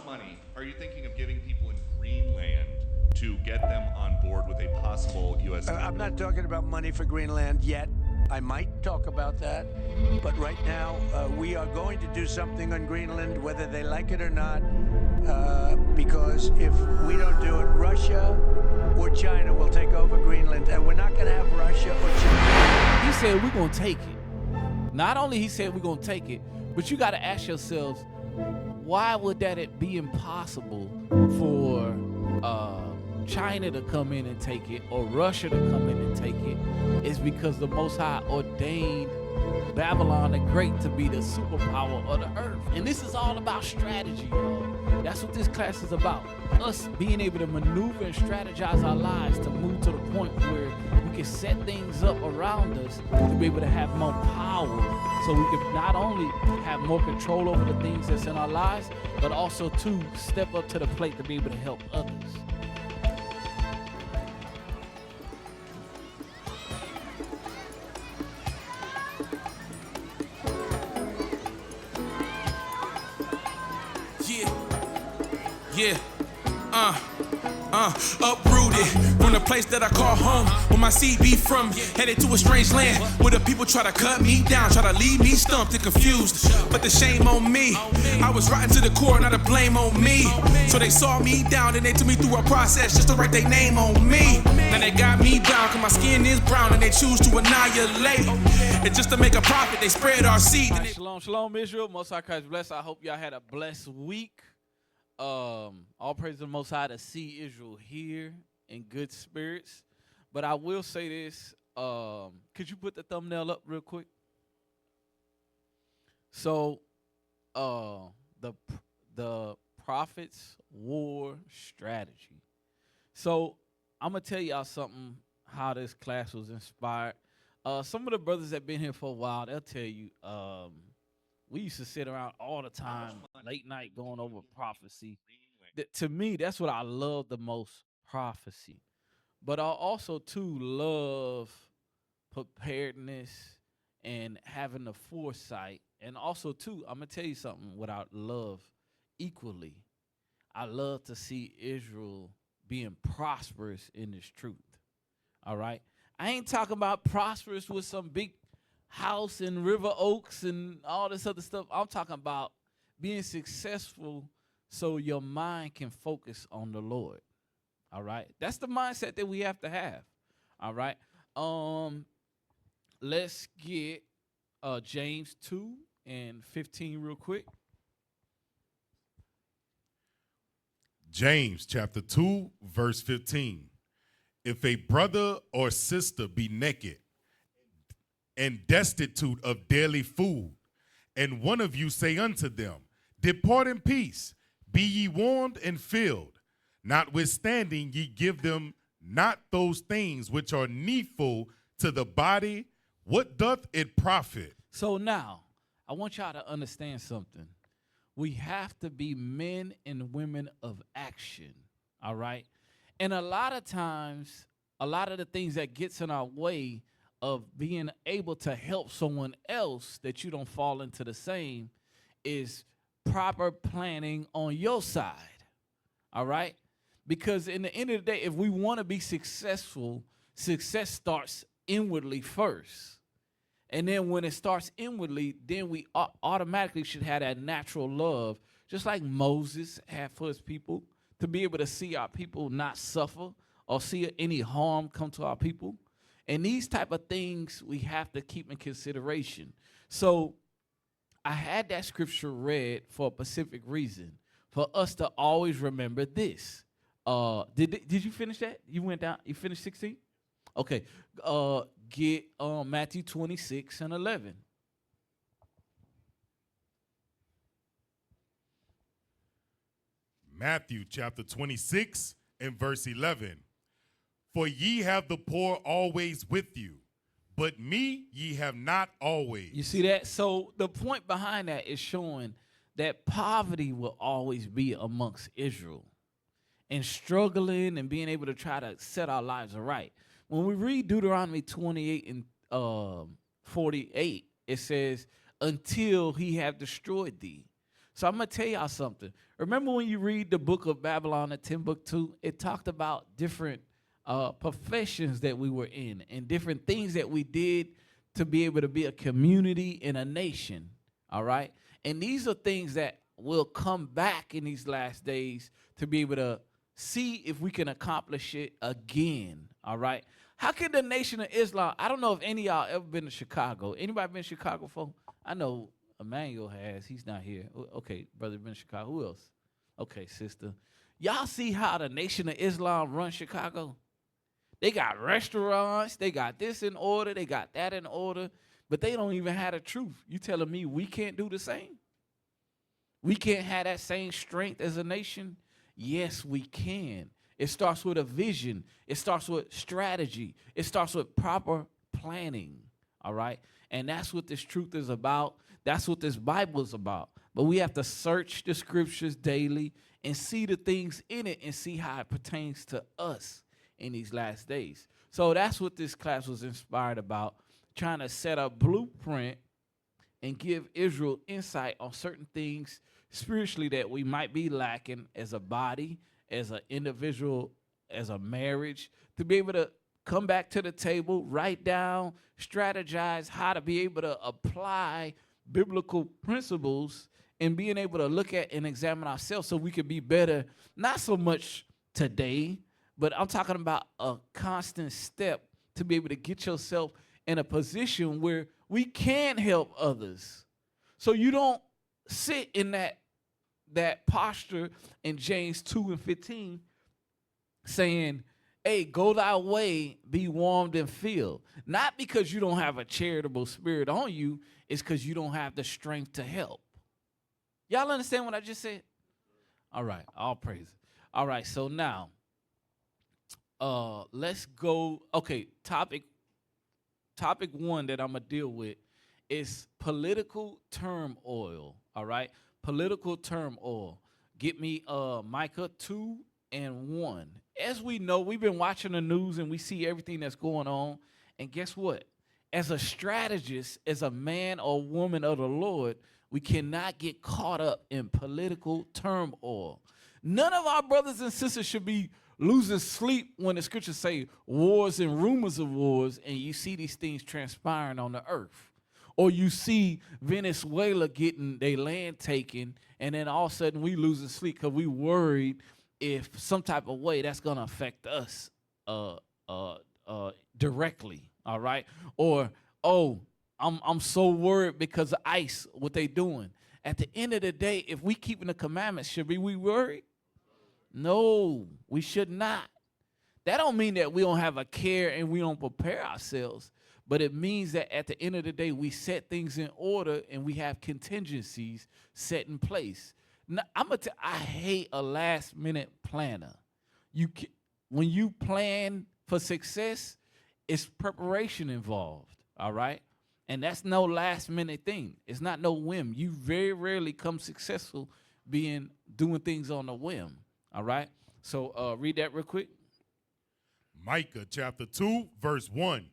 money are you thinking of giving people in Greenland to get them on board with a possible U.S. I'm not talking about money for Greenland yet. I might talk about that. But right now, we are going to do something on Greenland, whether they like it or not, because if we don't do it, Russia or China will take over Greenland, and we're not going to have Russia or China. He said we're going to take it. Not only he said we're going to take it, but you got to ask yourselves, why would that be impossible for China to come in and take it, or Russia to come in and take it? Is because the Most High ordained Babylon the Great to be the superpower of the earth. And this is all about strategy, y'all. That's what this class is about. Us being able to maneuver and strategize our lives to move to the point where we can set things up around us to be able to have more power, so we can not only have more control over the things that's in our lives, but also to step up to the plate to be able to help others. Uprooted from the place that I call home, where my seed be from, headed to a strange land, where the people try to cut me down, try to leave me stumped and confused, but the shame on me. I was rotten to the core, not the blame on me. So they saw me down and they took me through a process just to write their name on me. Now they got me bound, cause my skin is brown, and they choose to annihilate. And just to make a profit, they spread our seed. Shalom, shalom, Israel. Most High Christ bless. I hope y'all had a blessed week. All praise to the Most High to see Israel here in good spirits. But I will say this, could you put the thumbnail up real quick? So, the prophet's war strategy. So, I'm going to tell y'all something, how this class was inspired. Some of the brothers that have been here for a while, they'll tell you, we used to sit around all the time, late night, going over prophecy. To me, that's what I love the most, prophecy. But I also, too, love preparedness and having the foresight. And also, too, I'm going to tell you something what I love equally. I love to see Israel being prosperous in this truth. All right? I ain't talking about prosperous with some big house in River Oaks and all this other stuff. I'm talking about being successful so your mind can focus on the Lord. All right? That's the mindset that we have to have. All right? Let's get James 2 and 15 real quick. James chapter 2, verse 15. If a brother or sister be naked and destitute of daily food, and one of you say unto them, depart in peace, be ye warmed and filled, notwithstanding ye give them not those things which are needful to the body, what doth it profit? So now, I want y'all to understand something. We have to be men and women of action, all right? And a lot of times, a lot of the things that gets in our way of being able to help someone else that you don't fall into the same is proper planning on your side, all right? Because in the end of the day, if we want to be successful, success starts inwardly first. And then when it starts inwardly, then we automatically should have that natural love, just like Moses had for his people, to be able to see our people not suffer or see any harm come to our people. And these type of things we have to keep in consideration. So I had that scripture read for a specific reason, for us to always remember this. Did you finish that? You went down, you finished 16? Okay. Get Matthew 26 and 11. Matthew chapter 26 and verse 11. For ye have the poor always with you, but me ye have not always. You see that? So the point behind that is showing that poverty will always be amongst Israel, and struggling and being able to try to set our lives right. When we read Deuteronomy 28 and 48, it says, until he have destroyed thee. So I'm going to tell y'all something. Remember when you read the book of Babylon, the 10 book 2, it talked about different professions that we were in and different things that we did to be able to be a community and a nation, all right? And these are things that will come back in these last days to be able to see if we can accomplish it again, all right? How can the Nation of Islam, I don't know if any of y'all ever been to Chicago. Anybody been to Chicago before? I know Emmanuel has. He's not here. Okay, brother been to Chicago. Who else? Okay, sister. Y'all see how the Nation of Islam runs Chicago? They got restaurants. They got this in order. They got that in order. But they don't even have the truth. You telling me we can't do the same? We can't have that same strength as a nation? Yes, we can. It starts with a vision. It starts with strategy. It starts with proper planning, all right? And that's what this truth is about. That's what this Bible is about. But we have to search the scriptures daily and see the things in it and see how it pertains to us in these last days. So that's what this class was inspired about, trying to set a blueprint and give Israel insight on certain things spiritually that we might be lacking as a body, as an individual, as a marriage, to be able to come back to the table, write down, strategize how to be able to apply biblical principles and being able to look at and examine ourselves so we could be better, not so much today, but I'm talking about a constant step to be able to get yourself in a position where we can help others. So you don't sit in that posture in James 2:15 saying, hey, go thy way, be warmed and filled. Not because you don't have a charitable spirit on you, it's because you don't have the strength to help. Y'all understand what I just said? All right, all praise. All right, so now, let's go. Okay, topic one that I'm going to deal with is political turmoil, all right? Political turmoil. Get me Micah 2:1. As we know, we've been watching the news and we see everything that's going on. And guess what? As a strategist, as a man or woman of the Lord, we cannot get caught up in political turmoil. None of our brothers and sisters should be losing sleep when the scriptures say wars and rumors of wars, and you see these things transpiring on the earth. Or you see Venezuela getting their land taken, and then all of a sudden we losing sleep because we worried if some type of way that's going to affect us directly, all right? Or, oh, I'm so worried because of ICE, what they doing. At the end of the day, if we keeping the commandments, should we worried? No, we should not. That don't mean that we don't have a care and we don't prepare ourselves, but it means that at the end of the day, we set things in order and we have contingencies set in place. Now, I hate a last-minute planner. When you plan for success, it's preparation involved, all right? And that's no last-minute thing. It's not no whim. You very rarely come successful doing things on a whim, all right? So read that real quick. Micah chapter 2:1.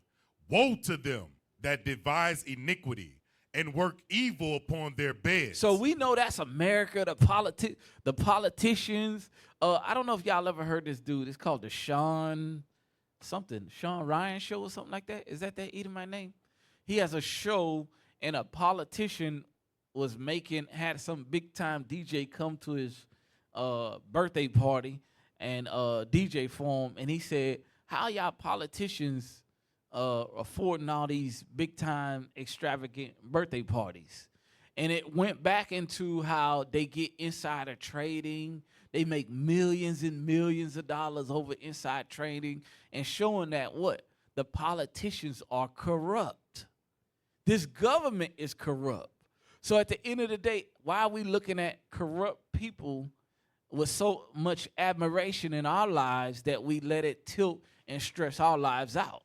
Woe to them that devise iniquity and work evil upon their beds. So we know that's America, the politicians. I don't know if y'all ever heard this dude. It's called the Sean Ryan show or something like that. Is that Edomite name? He has a show, and a politician had some big time DJ come to his birthday party and DJ for him, and he said, "How y'all politicians affording all these big time extravagant birthday parties?" And it went back into how they get insider trading. They make millions and millions of dollars over inside trading, and showing that the politicians are corrupt. This government is corrupt. So at the end of the day, why are we looking at corrupt people with so much admiration in our lives that we let it tilt and stress our lives out?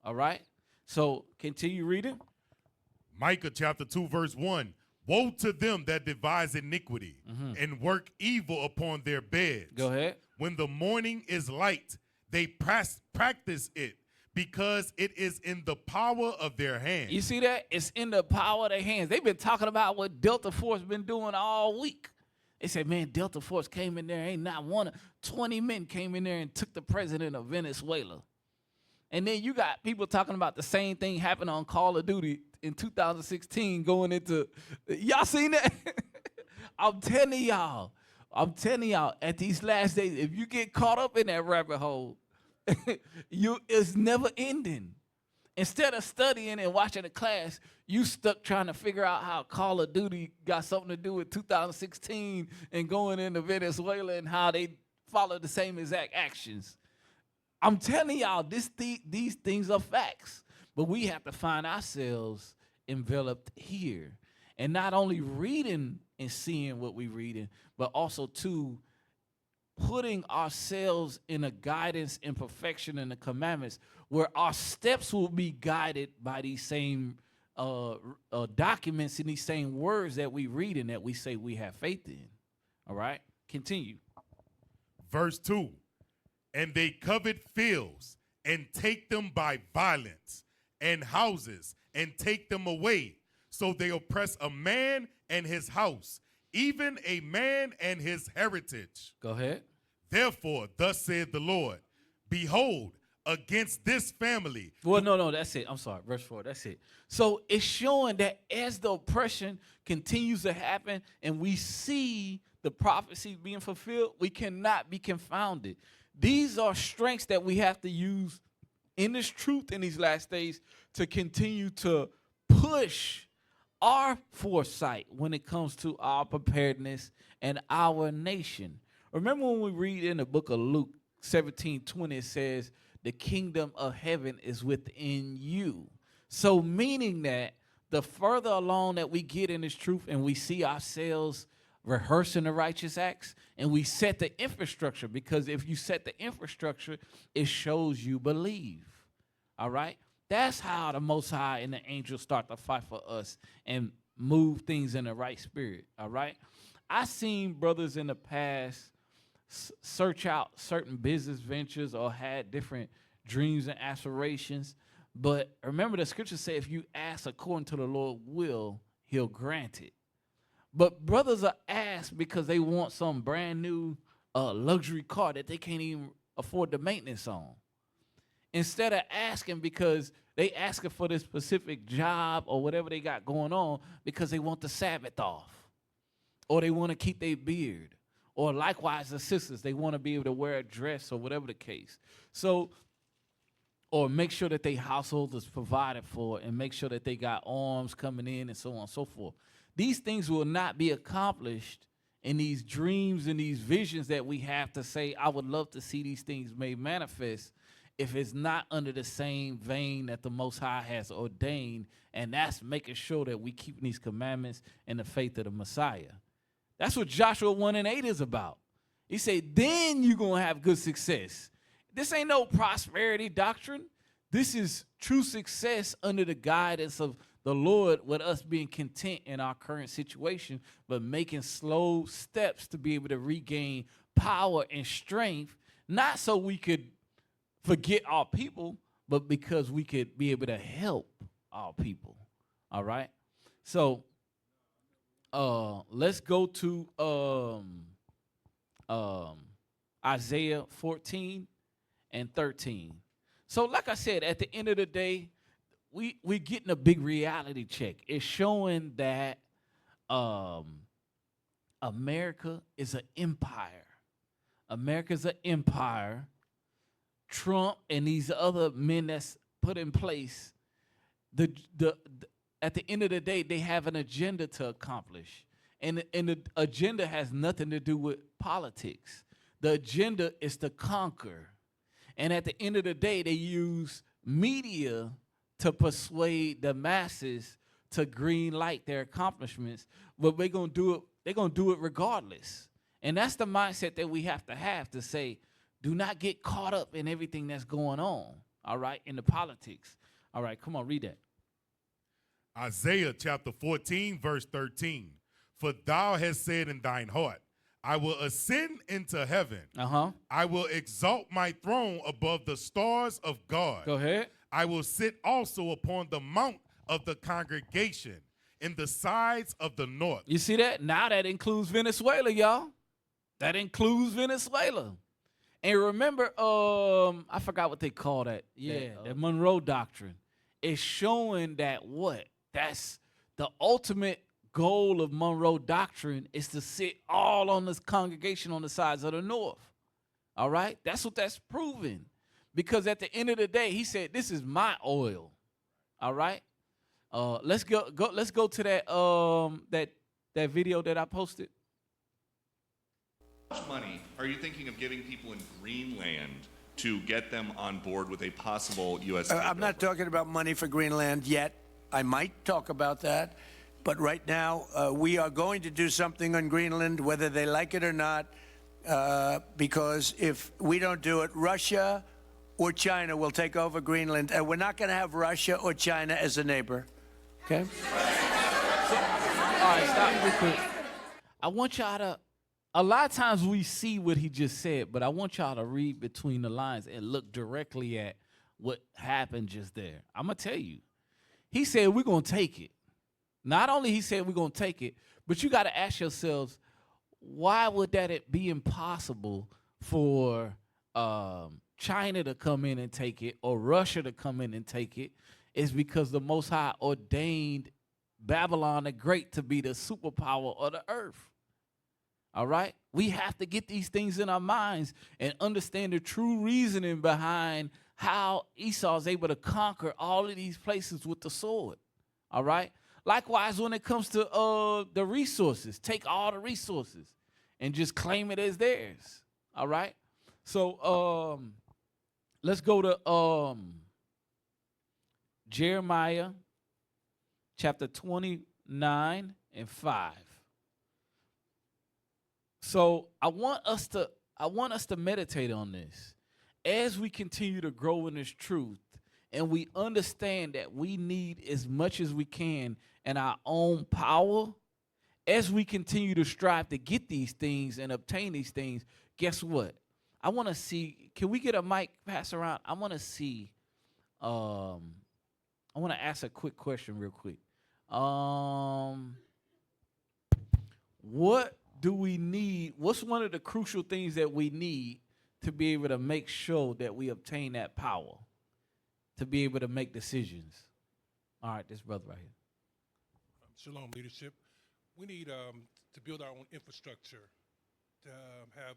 All right? So continue reading. Micah chapter 2:1. Woe to them that devise iniquity and work evil upon their beds. Go ahead. When the morning is light, they practice it, because it is in the power of their hands. You see that? It's in the power of their hands. They've been talking about what Delta Force been doing all week. They said, man, Delta Force came in there, ain't not one. 20 men came in there and took the president of Venezuela. And then you got people talking about the same thing happened on Call of Duty in 2016 going into, y'all seen that? I'm telling y'all, at these last days, if you get caught up in that rabbit hole, it's never ending. Instead of studying and watching a class, you stuck trying to figure out how Call of Duty got something to do with 2016 and going into Venezuela and how they followed the same exact actions. I'm telling y'all, these things are facts, but we have to find ourselves enveloped here. And not only reading and seeing what we're reading, but also, too, putting ourselves in a guidance and perfection in the commandments where our steps will be guided by these same documents and these same words that we read and that we say we have faith in. All right? Continue. Verse 2, and they covet fields and take them by violence, and houses and take them away. So they oppress a man and his house, even a man and his heritage. Go ahead. Therefore, thus said the Lord, behold, against this family. Well, no, that's it. I'm sorry. Verse 4, that's it. So it's showing that as the oppression continues to happen and we see the prophecy being fulfilled, we cannot be confounded. These are strengths that we have to use in this truth in these last days to continue to push our foresight when it comes to our preparedness and our nation. Remember when we read in the book of Luke 17:20, it says, the kingdom of heaven is within you. So meaning that the further along that we get in this truth and we see ourselves rehearsing the righteous acts and we set the infrastructure, because if you set the infrastructure, it shows you believe. All right? That's how the Most High and the angels start to fight for us and move things in the right spirit. All right? I seen brothers in the past search out certain business ventures or had different dreams and aspirations. But remember, the scripture say if you ask according to the Lord's will, he'll grant it. But brothers are asked because they want some brand new luxury car that they can't even afford the maintenance on. Instead of asking because they asking for this specific job or whatever they got going on because they want the Sabbath off, or they want to keep their beard, or likewise the sisters, they want to be able to wear a dress or whatever the case. So, or make sure that their household is provided for and make sure that they got arms coming in and so on and so forth. These things will not be accomplished in these dreams and these visions that we have to say, I would love to see these things made manifest, if it's not under the same vein that the Most High has ordained, and that's making sure that we keep these commandments and the faith of the Messiah. That's what Joshua 1:8 is about. He said, then you're going to have good success. This ain't no prosperity doctrine. This is true success under the guidance of the Lord, with us being content in our current situation, but making slow steps to be able to regain power and strength, not so we could forget our people, but because we could be able to help our people. All right? So let's go to Isaiah 14 and 13. So like I said, at the end of the day, we're getting a big reality check. It's showing that America is an empire. America's an empire. Trump and these other men that's put in place, at the end of the day, they have an agenda to accomplish. And the agenda has nothing to do with politics. The agenda is to conquer. And at the end of the day, they use media to persuade the masses to green light their accomplishments. But they're gonna do it regardless. And that's the mindset that we have to say, do not get caught up in everything that's going on, all right, in the politics. All right, come on, read that. Isaiah chapter 14, verse 13. For thou hast said in thine heart, I will ascend into heaven. I will exalt my throne above the stars of God. Go ahead. I will sit also upon the mount of the congregation in the sides of the north. You see that? Now that includes Venezuela, y'all. That includes Venezuela. And remember, I forgot what they call that. Yeah, the Monroe Doctrine. It's showing that what? That's the ultimate goal of Monroe Doctrine is to sit all on this congregation on the sides of the north. All right? That's what that's proving. Because at the end of the day, he said, this is my oil. All right? Let's go to that video that I posted. How much money are you thinking of giving people in Greenland to get them on board with a possible U.S. I'm not talking about money for Greenland yet. I might talk about that. But right now, we are going to do something on Greenland, whether they like it or not, because if we don't do it, Russia or China will take over Greenland, and we're not going to have Russia or China as a neighbor. Okay? All right, stop real quick. I want y'all to, a lot of times we see what he just said, but I want y'all to read between the lines and look directly at what happened just there. I'm going to tell you. He said, we're going to take it. Not only he said we're going to take it, but you got to ask yourselves, why would that be impossible for China to come in and take it or Russia to come in and take it? It's because the Most High ordained Babylon the Great to be the superpower of the earth. All right? We have to get these things in our minds and understand the true reasoning behind how Esau is able to conquer all of these places with the sword. All right? Likewise, when it comes to the resources, take all the resources and just claim it as theirs. All right? So let's go to Jeremiah chapter 29 and 5. So I want us to meditate on this as we continue to grow in this truth, and we understand that we need as much as we can in our own power. As we continue to strive to get these things and obtain these things, guess what? I want to see, can we get a mic pass around? I want to see, I want to ask a quick question real quick. What do we need? What's one of the crucial things that we need to be able to make sure that we obtain that power, to be able to make decisions? All right, this brother right here. Shalom, leadership. We need to build our own infrastructure, to have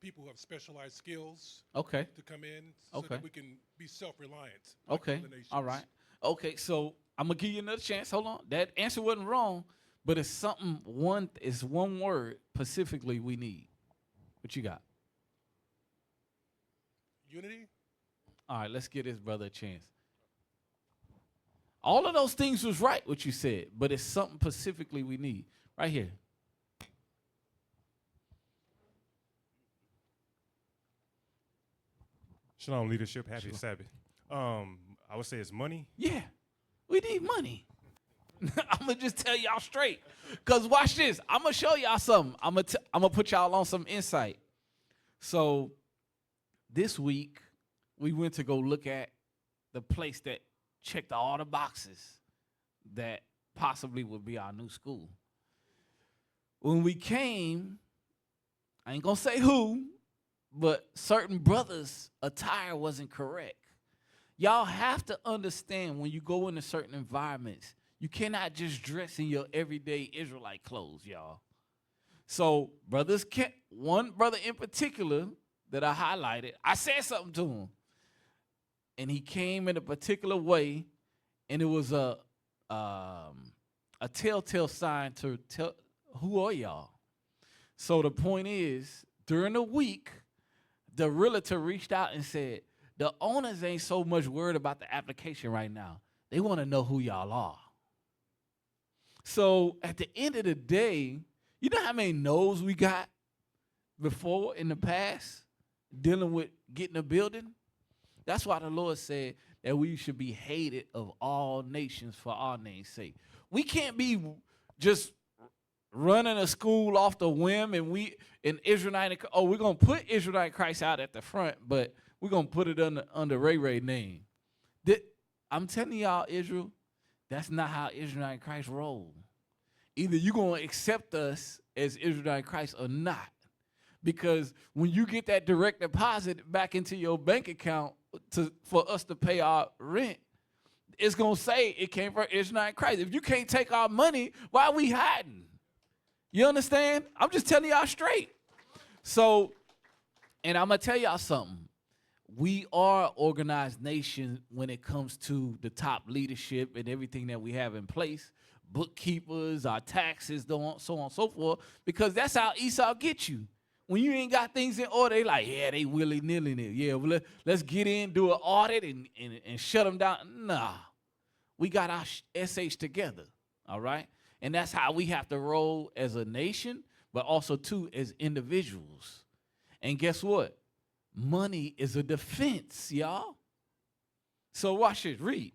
people who have specialized skills Okay. to come in so Okay. that we can be self-reliant. like Okay. other nations. All right. Okay. So I'm gonna give you another chance. Hold on. That answer wasn't wrong, but it's something. It's one word specifically we need. What you got? Unity? All right. Let's give this brother a chance. All of those things was right, what you said, but it's something specifically we need. Right here. Shalom, leadership. Happy Sabbath. I would say it's money. Yeah. We need money. I'm going to just tell y'all straight. Because watch this. I'm going to show y'all something. I'm going to put y'all on some insight. So this week, we went to go look at the place that checked all the boxes that possibly would be our new school. When we came, I ain't going to say who, but certain brothers' attire wasn't correct. Y'all have to understand when you go into certain environments, you cannot just dress in your everyday Israelite clothes, y'all. So brothers can't, one brother in particular that I highlighted, I said something to him. And he came in a particular way, and it was a telltale sign to tell, who are y'all? So the point is, during the week, the realtor reached out and said, the owners ain't so much worried about the application right now. They want to know who y'all are. So at the end of the day, you know how many no's we got before in the past dealing with getting a building? That's why the Lord said that we should be hated of all nations for our name's sake. We can't be just running a school off the whim and Israelite, we're going to put Israelite Christ out at the front, but we're going to put it under Ray name. I'm telling y'all, Israel, that's not how Israelite Christ roll. Either you're going to accept us as Israel in Christ or not. Because when you get that direct deposit back into your bank account for us to pay our rent, it's going to say it came from Israel in Christ. If you can't take our money, why are we hiding? You understand? I'm just telling y'all straight. So, and I'm going to tell y'all something. We are an organized nation when it comes to the top leadership and everything that we have in place. Bookkeepers, our taxes, so on and so forth, because that's how Esau gets you. When you ain't got things in order, they like, yeah, they willy-nilly. Yeah, well, let's get in, do an audit, and shut them down. Nah, we got our SH together, all right? And that's how we have to roll as a nation, but also, too, as individuals. And guess what? Money is a defense, y'all. So watch it. Read.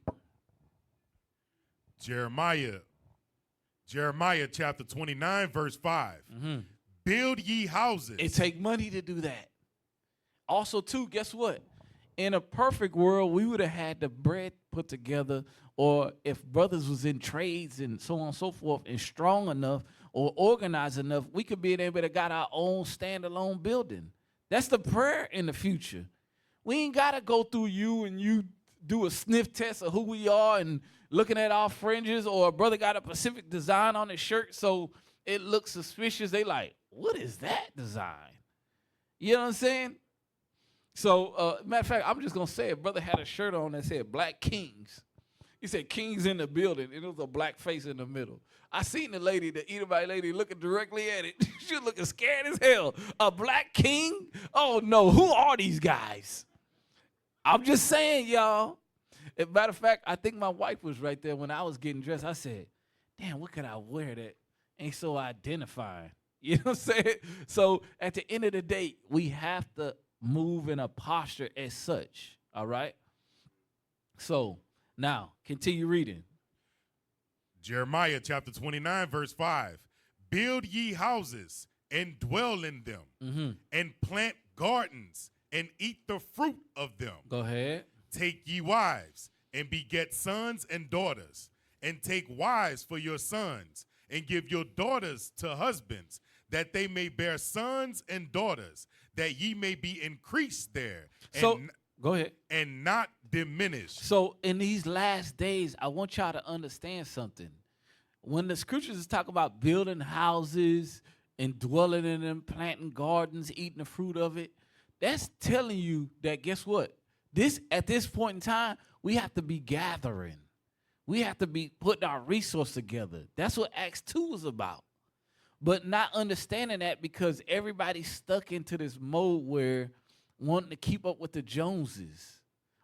Jeremiah chapter 29, verse 5. Mm-hmm. Build ye houses. It take money to do that. Also, too, guess what? In a perfect world, we would have had the bread put together, or if brothers was in trades and so on and so forth and strong enough or organized enough, we could be able to got our own standalone building. That's the prayer in the future. We ain't got to go through you and you do a sniff test of who we are and looking at our fringes, or a brother got a Pacific design on his shirt so it looks suspicious. They like, what is that design? You know what I'm saying? So, matter of fact, I'm just going to say it. Brother had a shirt on that said Black Kings. He said Kings in the building, and it was a black face in the middle. I seen the lady, the Edomite lady, looking directly at it. She was looking scared as hell. A black king? Oh, no. Who are these guys? I'm just saying, y'all. As a matter of fact, I think my wife was right there when I was getting dressed. I said, damn, what could I wear that ain't so identifying? You know what I'm saying? So at the end of the day, we have to move in a posture as such, all right? So now, continue reading. Jeremiah chapter 29, verse 5. Build ye houses and dwell in them, and plant gardens and eat the fruit of them. Go ahead. Take ye wives and beget sons and daughters, and take wives for your sons, and give your daughters to husbands, that they may bear sons and daughters, that ye may be increased there. So, go ahead. And not diminished. So in these last days, I want y'all to understand something. When the scriptures is talking about building houses and dwelling in them, planting gardens, eating the fruit of it, that's telling you that, guess what? At this point in time, we have to be gathering. We have to be putting our resources together. That's what Acts 2 was about. But not understanding that, because everybody's stuck into this mode where wanting to keep up with the Joneses,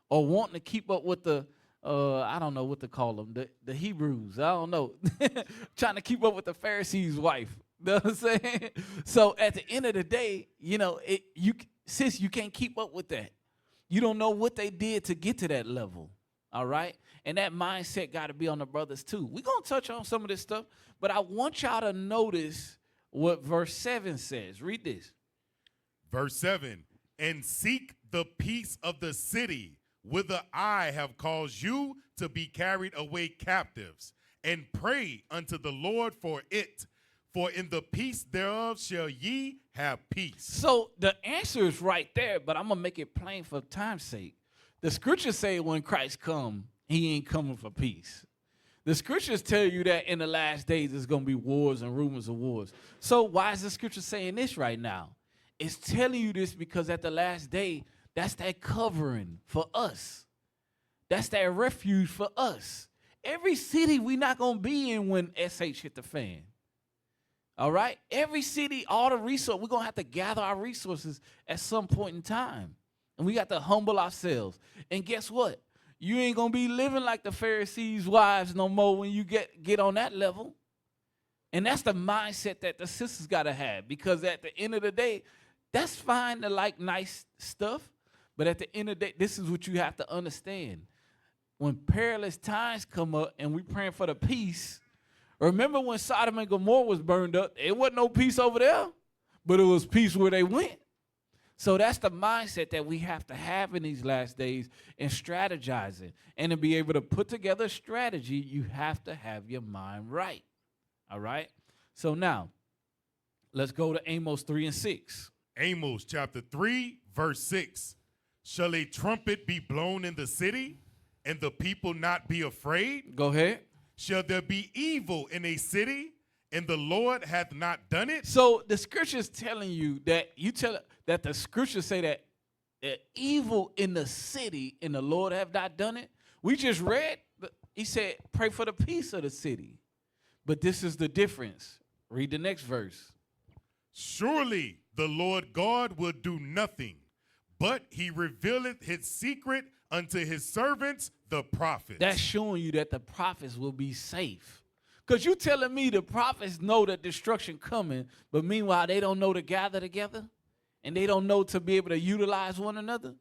or wanting to keep up with the, I don't know what to call them, the Hebrews. I don't know. Trying to keep up with the Pharisees' wife. You know what I'm saying? So at the end of the day, you know, sis, you can't keep up with that. You don't know what they did to get to that level. All right? And that mindset got to be on the brothers too. We're going to touch on some of this stuff, but I want y'all to notice what verse 7 says. Read this. Verse 7, and seek the peace of the city, whither I have caused you to be carried away captives, and pray unto the Lord for it, for in the peace thereof shall ye have peace. So the answer is right there, but I'm going to make it plain for time's sake. The scriptures say when Christ come, he ain't coming for peace. The scriptures tell you that in the last days there's going to be wars and rumors of wars. So why is the scripture saying this right now? It's telling you this because at the last day, that's that covering for us. That's that refuge for us. Every city we're not going to be in when SH hit the fan. All right? Every city, all the resources, we're going to have to gather our resources at some point in time. And we got to humble ourselves. And guess what? You ain't going to be living like the Pharisees' wives no more when you get on that level. And that's the mindset that the sisters got to have. Because at the end of the day, that's fine to like nice stuff. But at the end of the day, this is what you have to understand. When perilous times come up and we praying for the peace, remember when Sodom and Gomorrah was burned up, there wasn't no peace over there, but it was peace where they went. So that's the mindset that we have to have in these last days and strategizing. And to be able to put together a strategy, you have to have your mind right. All right? So now, let's go to Amos 3 and 6. Amos chapter 3, verse 6. Shall a trumpet be blown in the city, and the people not be afraid? Go ahead. Shall there be evil in a city, and the Lord hath not done it? So the scripture's telling you that that the scriptures say that evil in the city and the Lord have not done it. We just read, he said, pray for the peace of the city. But this is the difference. Read the next verse. Surely the Lord God will do nothing, but he revealeth his secret unto his servants, the prophets. That's showing you that the prophets will be safe. Because you telling me the prophets know that destruction coming, but meanwhile they don't know to gather together and they don't know to be able to utilize one another?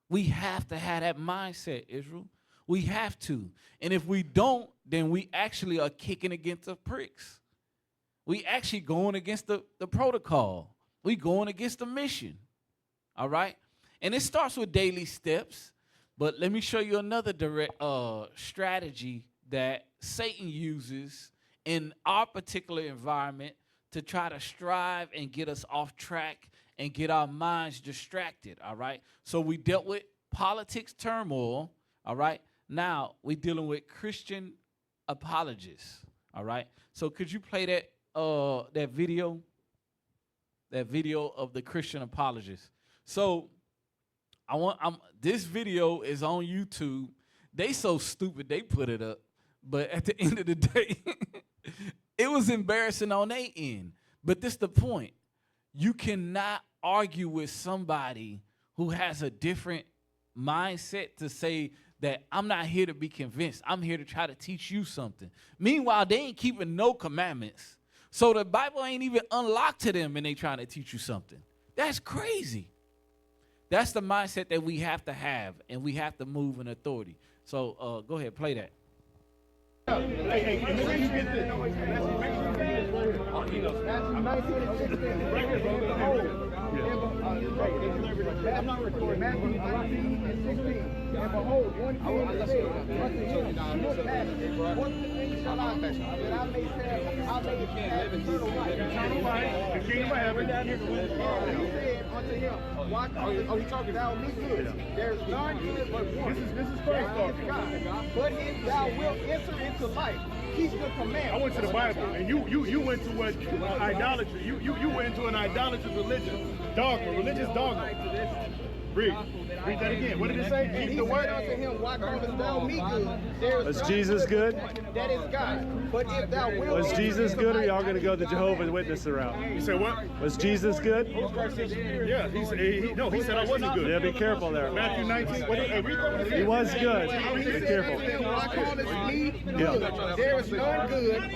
We have to have that mindset, Israel. We have to. And if we don't, then we actually are kicking against the pricks. We actually going against the protocol. We going against the mission. All right? And it starts with daily steps. But let me show you another direct strategy that Satan uses in our particular environment to try to strive and get us off track and get our minds distracted, all right? So we dealt with politics turmoil, all right? Now we're dealing with Christian apologists, all right? So could you play that video of the Christian apologists? So this video is on YouTube. They so stupid they put it up, but at the end of the day, it was embarrassing on their end. But this the point. You cannot argue with somebody who has a different mindset to say that I'm not here to be convinced. I'm here to try to teach you something. Meanwhile, they ain't keeping no commandments. So the Bible ain't even unlocked to them and they trying to teach you something. That's crazy. That's the mindset that we have to have, and we have to move in authority. So go ahead, play that. I'm not recording. Matthew 19 and 16. And behold, one came and said unto him, Look, Master, what things shall I do, that I may have eternal life? The kingdom of heaven. And he said unto him, Why callest thou me good? There is none good but one. This is Christ talking. God. But if thou wilt enter into life, keep the commandments. I went to the Bible, and you went to what idolatry. You went into an idolatrous religion, dogma, religious dogma. Read that again. What did it say? And Keep he the said word. unto him, Why callest thou me good? There is Was none Jesus good? That is God. But if thou wilt Was enter Jesus into good, or life, y'all going to go the Jehovah's Witness route? You said what? Was Jesus good? Yeah, he said I wasn't good. Yeah, be careful there. Matthew 19. He was good. Be careful. Why callest me good? There is none good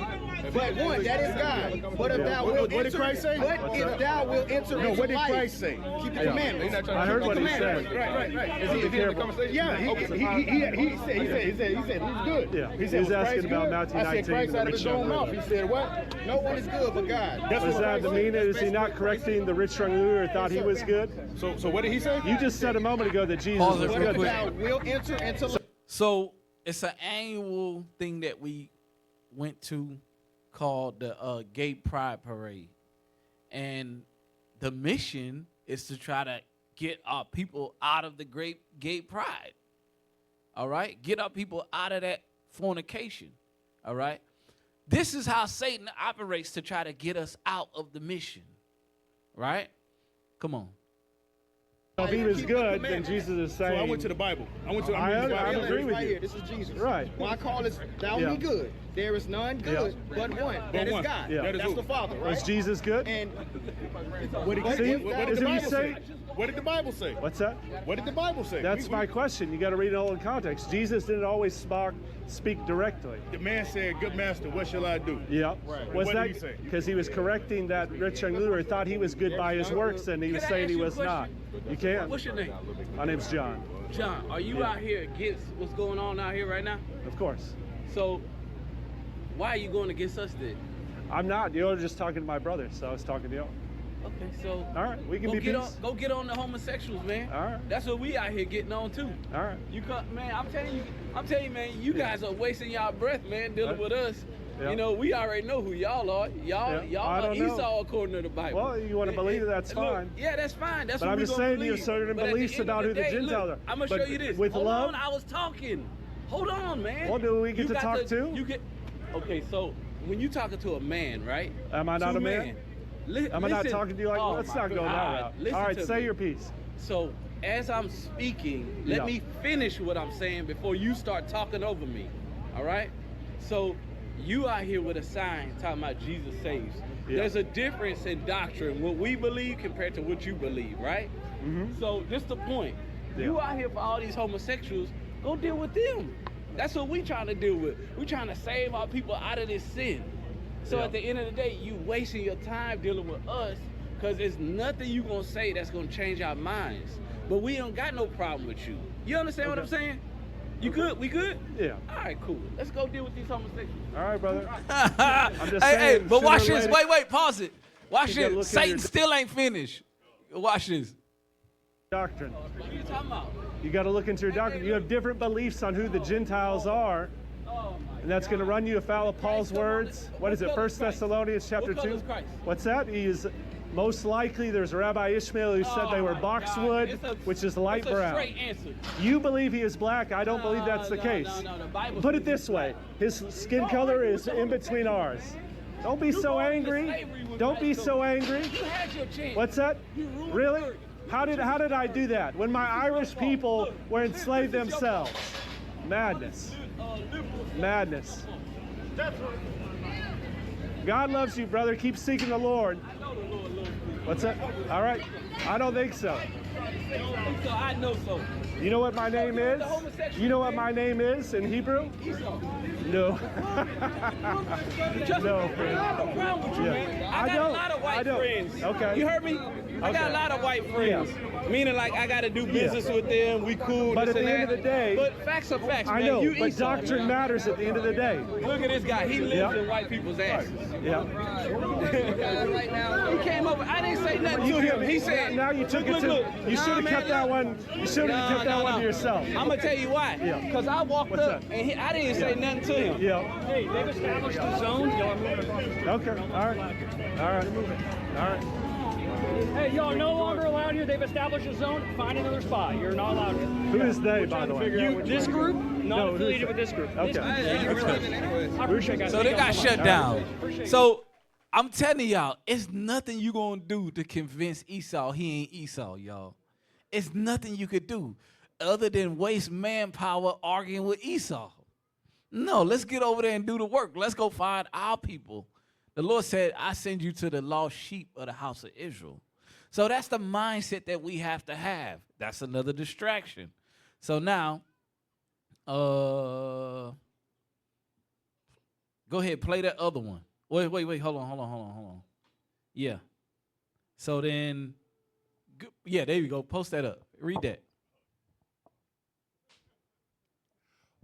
but one, that is God. But if thou wilt What did enter, Christ say? but if thou wilt enter into What did life, Christ say? keep the commandments. I heard what he said. Right. Is he careful? Yeah, he said who's good? Yeah. He He was Christ asking about good? Matthew I said 19, Christ out of his the own rich mouth. young He said what? No one is good but God. That's Does what that Christ mean said. is he not correcting the rich young ruler who thought he was good? So what did he say? You just said a moment ago that Jesus Pause was it real good. quick. Thou wilt enter into life. So it's an annual thing that we went to called the Gay Pride Parade. And the mission is to try to get our people out of the great gay pride. All right? Get our people out of that fornication. All right? This is how Satan operates to try to get us out of the mission. Right? Come on. If he was good, then Jesus is So I saying. went to the Bible. I I agree with Right you. here, this is Jesus. Right. Why callest thou Yeah. me good? There is none good but one. That is one. God. Yeah. That is That's who? the Father, right? Was Jesus good? And What did See? the What did he Bible say? say? What did the Bible say? What's that? What did the Bible say? That's my question. You got to read it all in context. Jesus didn't always speak directly. The man said, "Good master, what shall I do?" Yeah. Was What that did he say? because he was correcting that rich young ruler who thought he was good by his works and he was saying he was not? You can't. What's your name? My name's John. John, are you out here against what's going on out here right now? Of course. So, why are you going against us then? I'm not. You're just talking to my brother, so I was talking to you. Okay, so All right, we can go be get peace. on, go get on the homosexuals, man. All right. That's what we out here getting on too. All right. You come, man. I'm telling you, man. You guys are wasting y'all breath, man, dealing with us. Yeah. You know, we already know who y'all are. Y'all I are don't know. Esau according to the Bible. Well, you want to believe it, that's Look, fine. yeah, that's fine. That's But what I'm we just gonna saying you have believe. certain But at the beliefs end of about the who the day, Gentiles look, are. I'm gonna But show you this. with Hold love? on, I was talking. Hold on, man. Well, do we get You to got talk too? You get. Okay, so when you talking to a man, right? Am I not Two a man? men, li- Am I not listen- talking to you like, oh let's my not go that God. route. Listen All right, to say me. your piece. So as I'm speaking, let Yeah. me finish what I'm saying before you start talking over me. All right? So you out here with a sign talking about Jesus saves. Yeah. There's a difference in doctrine, what we believe compared to what you believe, right? Mm-hmm. So just the point. You out here for all these homosexuals, go deal with them. That's what we trying to deal with. We trying to save our people out of this sin. So Yeah. at the end of the day, you wasting your time dealing with us because there's nothing you gonna say that's gonna change our minds. But we don't got no problem with you. You understand what I'm saying? You good? We good? Yeah. All right, cool. Let's go deal with these homosexuals. All right, brother. I'm just hey, saying, but watch sooner or this. later- Wait, pause it. Watch You gotta look this. at Satan your- still ain't finished. Watch this. Doctrine. What are you talking about? You got to look into your doctrine. You have different beliefs on who the Gentiles are, and that's going to run you afoul of Paul's words. What is it? 1 Thessalonians chapter What color 2. is Christ? What's that? He is most likely. There's Rabbi Ishmael who said they were boxwood, which is light It's a brown. straight answer. You believe he is black. I don't believe that's the case. No, the Bible Put it this way: his skin color is in between ours. Don't be so angry. Don't be so angry. You had your chance. What's that? Really? How did I do that? When my Irish people were enslaved themselves. Madness. Madness. God loves you, brother. Keep seeking the Lord. What's that? All right. I don't think so. So I know so. You know what my name is? You know what my name is in Hebrew? No. Just, No, I friend. have a problem with you, Yeah. man. I I got don't. a lot of I white don't. friends. Okay. You heard me? I got Okay. a lot of white friends. Meaning like I got to do business with them. We cool. But this at the and end that. of the day, But facts are facts, I man. know, You but Esau, doctrine man. matters at the end of the day. Look at this guy. He lives Yeah. in white people's asses. Yeah. He came over. I didn't say nothing to him. He said. Now you took look, it to. look. You should have Nah, kept man, that look. one. You should have kept that one to yourself. I'm gonna tell you why. Yeah. Because I walked What's up that? and I didn't say nothing to him. Yeah. Hey, they've established the zone. Y'all are moving across the street. Okay. All right. All right. All right. Hey, y'all are no longer allowed here. They've established a zone. Find another spot. You're not allowed here. Who is they, by the way? You, this group, not No, who's affiliated that? with this group. Okay. This group. I appreciate it, guys. So they Thank got y'all so shut much. down. Appreciate it. So I'm telling y'all, it's nothing you gonna do to convince Esau he ain't Esau, y'all. It's nothing you could do other than waste manpower arguing with Esau. No, let's get over there and do the work. Let's go find our people. The Lord said, I send you to the lost sheep of the house of Israel. So that's the mindset that we have to have. That's another distraction. So now, go ahead, play that other one. Wait, hold on. Yeah. So then, yeah, there you go. Post that up. Read that.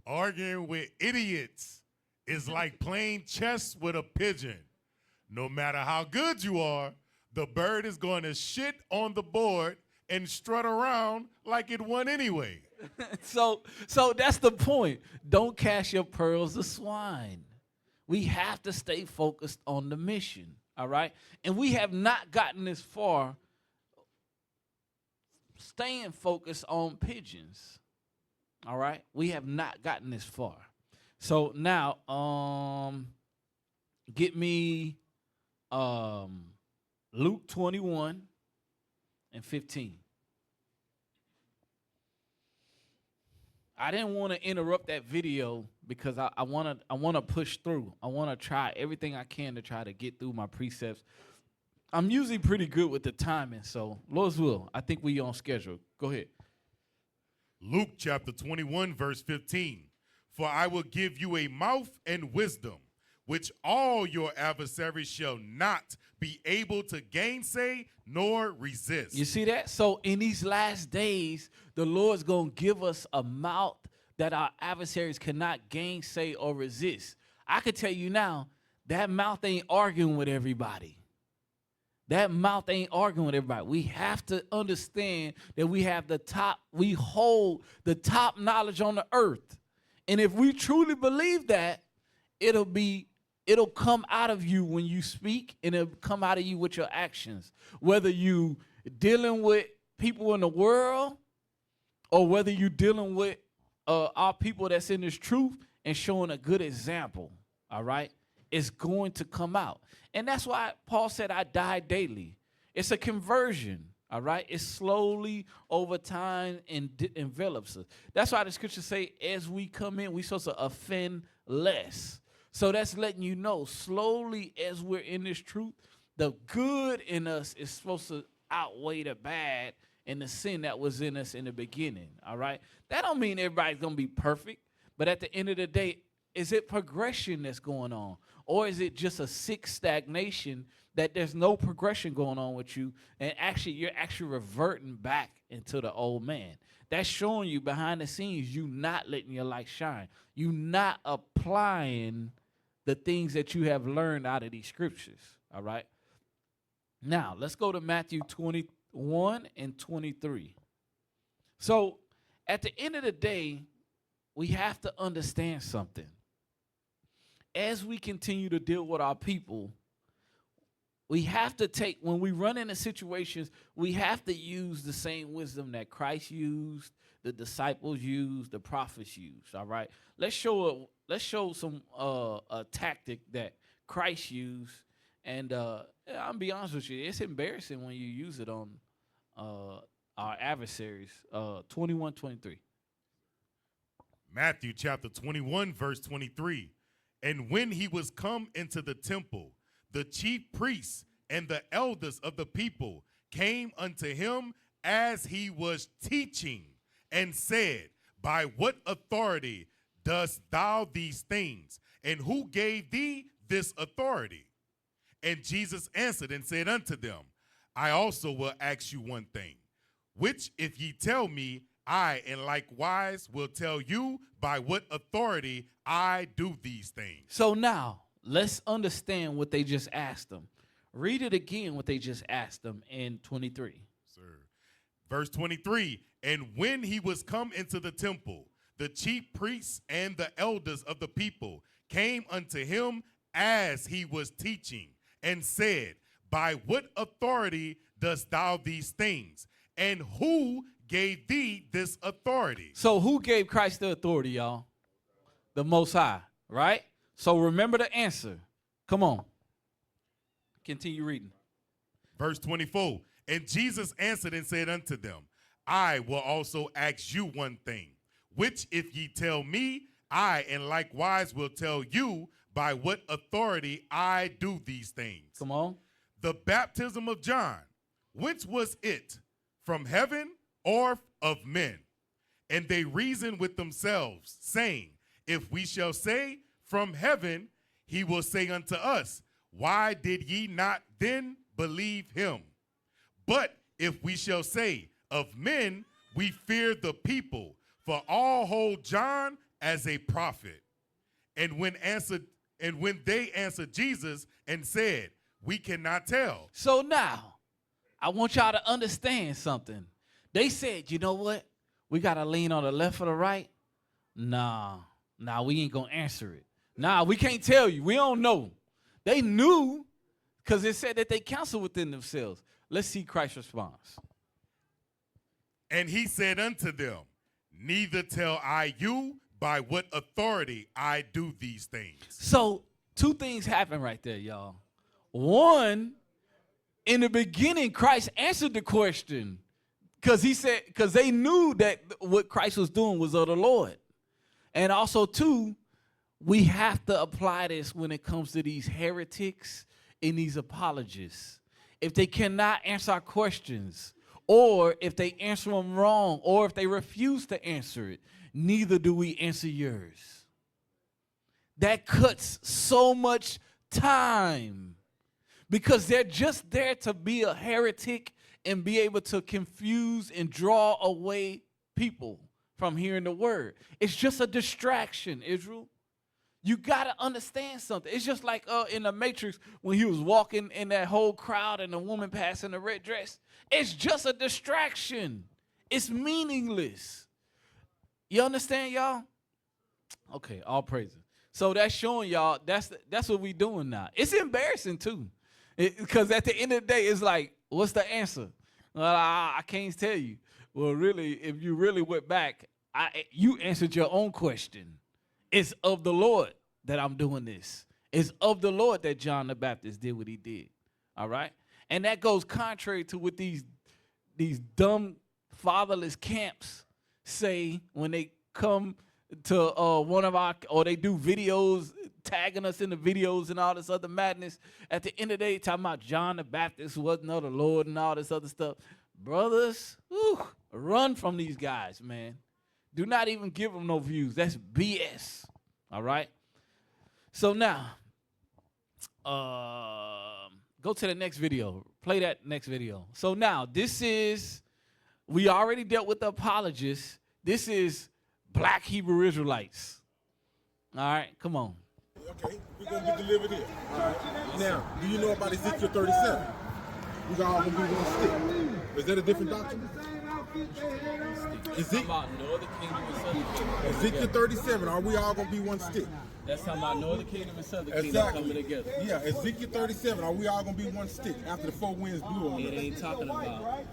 Arguing with idiots is like playing chess with a pigeon. No matter how good you are, the bird is going to shit on the board and strut around like it won anyway. So that's the point. Don't cast your pearls to swine. We have to stay focused on the mission, all right? And we have not gotten this far staying focused on pigeons, all right? We have not gotten this far. So now, get me Luke 21 and 15. I didn't want to interrupt that video because I want to push through. I want to try everything I can to try to get through my precepts. I'm usually pretty good with the timing, so Lord's will, I think we on schedule. Go ahead. Luke chapter 21, verse 15. For I will give you a mouth and wisdom, which all your adversaries shall not be able to gainsay nor resist. You see that? So in these last days, the Lord's going to give us a mouth that our adversaries cannot gainsay or resist. I could tell you now, that mouth ain't arguing with everybody. That mouth ain't arguing with everybody. We have to understand that we hold the top knowledge on the earth. And if we truly believe that, it'll be it'll come out of you when you speak, and it'll come out of you with your actions. Whether you dealing with people in the world, or whether you dealing with our people that's in this truth and showing a good example, all right, it's going to come out. And that's why Paul said, I die daily. It's a conversion, all right? It slowly, over time, envelops us. That's why the scriptures say, as we come in, we're supposed to offend less. So that's letting you know, slowly as we're in this truth, the good in us is supposed to outweigh the bad and the sin that was in us in the beginning, all right? That don't mean everybody's going to be perfect, but at the end of the day, is it progression that's going on? Or is it just a sick stagnation that there's no progression going on with you, and actually you're actually reverting back into the old man? That's showing you behind the scenes you not letting your light shine. You not applying the things that you have learned out of these scriptures, all right? Now, let's go to Matthew 21 and 23. So, at the end of the day, we have to understand something. As we continue to deal with our people, we have to take, when we run into situations, we have to use the same wisdom that Christ used, the disciples used, the prophets used, all right? Let's show some a tactic that Christ used, and I'll be honest with you, it's embarrassing when you use it on our adversaries. 21-23. Matthew chapter 21, verse 23. And when he was come into the temple, the chief priests and the elders of the people came unto him as he was teaching, and said, by what authority dost thou these things? And who gave thee this authority? And Jesus answered and said unto them, I also will ask you one thing, which if ye tell me, I in likewise will tell you by what authority I do these things. So now, let's understand what they just asked them. Read it again, what they just asked them in 23. Sir. Verse 23, and when he was come into the temple, the chief priests and the elders of the people came unto him as he was teaching, and said, by what authority dost thou these things? And who gave thee this authority? So who gave Christ the authority, y'all? The Most High, right? So remember the answer. Come on. Continue reading. Verse 24, and Jesus answered and said unto them, I will also ask you one thing, which if ye tell me, I in likewise will tell you by what authority I do these things. Come on. The baptism of John, whence was it? From heaven or of men? And they reasoned with themselves, saying, if we shall say from heaven, he will say unto us, why did ye not then believe him? But if we shall say of men, we fear the people, for all hold John as a prophet. And when they answered Jesus and said, we cannot tell. So now, I want y'all to understand something. They said, you know what? We got to lean on the left or the right? Nah, we ain't going to answer it. Nah, we can't tell you. We don't know. They knew because it said that they counseled within themselves. Let's see Christ's response. And he said unto them, neither tell I you by what authority I do these things. So two things happen right there, y'all. One, in the beginning, Christ answered the question because they knew that what Christ was doing was of the Lord. And also, two, we have to apply this when it comes to these heretics and these apologists. If they cannot answer our questions, or if they answer them wrong, or if they refuse to answer it, neither do we answer yours. That cuts so much time because they're just there to be a heretic and be able to confuse and draw away people from hearing the word. It's just a distraction, Israel. You got to understand something. It's just like in the Matrix when he was walking in that whole crowd and the woman passed in the red dress. It's just a distraction. It's meaningless. You understand, y'all? Okay, all praises. So that's showing y'all that's what we doing now. It's embarrassing too, because at the end of the day, it's like, what's the answer? Well, I can't tell you. Well, really, if you really went back, you answered your own question. It's of the Lord that I'm doing this. It's of the Lord that John the Baptist did what he did. All right? And that goes contrary to what these dumb fatherless camps say when they come to one of our, or they do videos tagging us in the videos and all this other madness. At the end of the day, talking about John the Baptist wasn't of the Lord and all this other stuff. Brothers, run from these guys, man. Do not even give them no views. That's BS. All right? So now, go to the next video. Play that next video. So now, we already dealt with the apologists. This is Black Hebrew Israelites. All right, come on. Okay, we're going to get delivered here. All right. Now, do you know about Ezekiel 37? We're all going to be one stick. Is that a different doctrine? Ezekiel 37, are we all going to be one stick? That's talking about northern kingdom and southern kingdom coming together. Yeah, Ezekiel 37, are we all going to be one stick after the four winds blew on us? It ain't talking about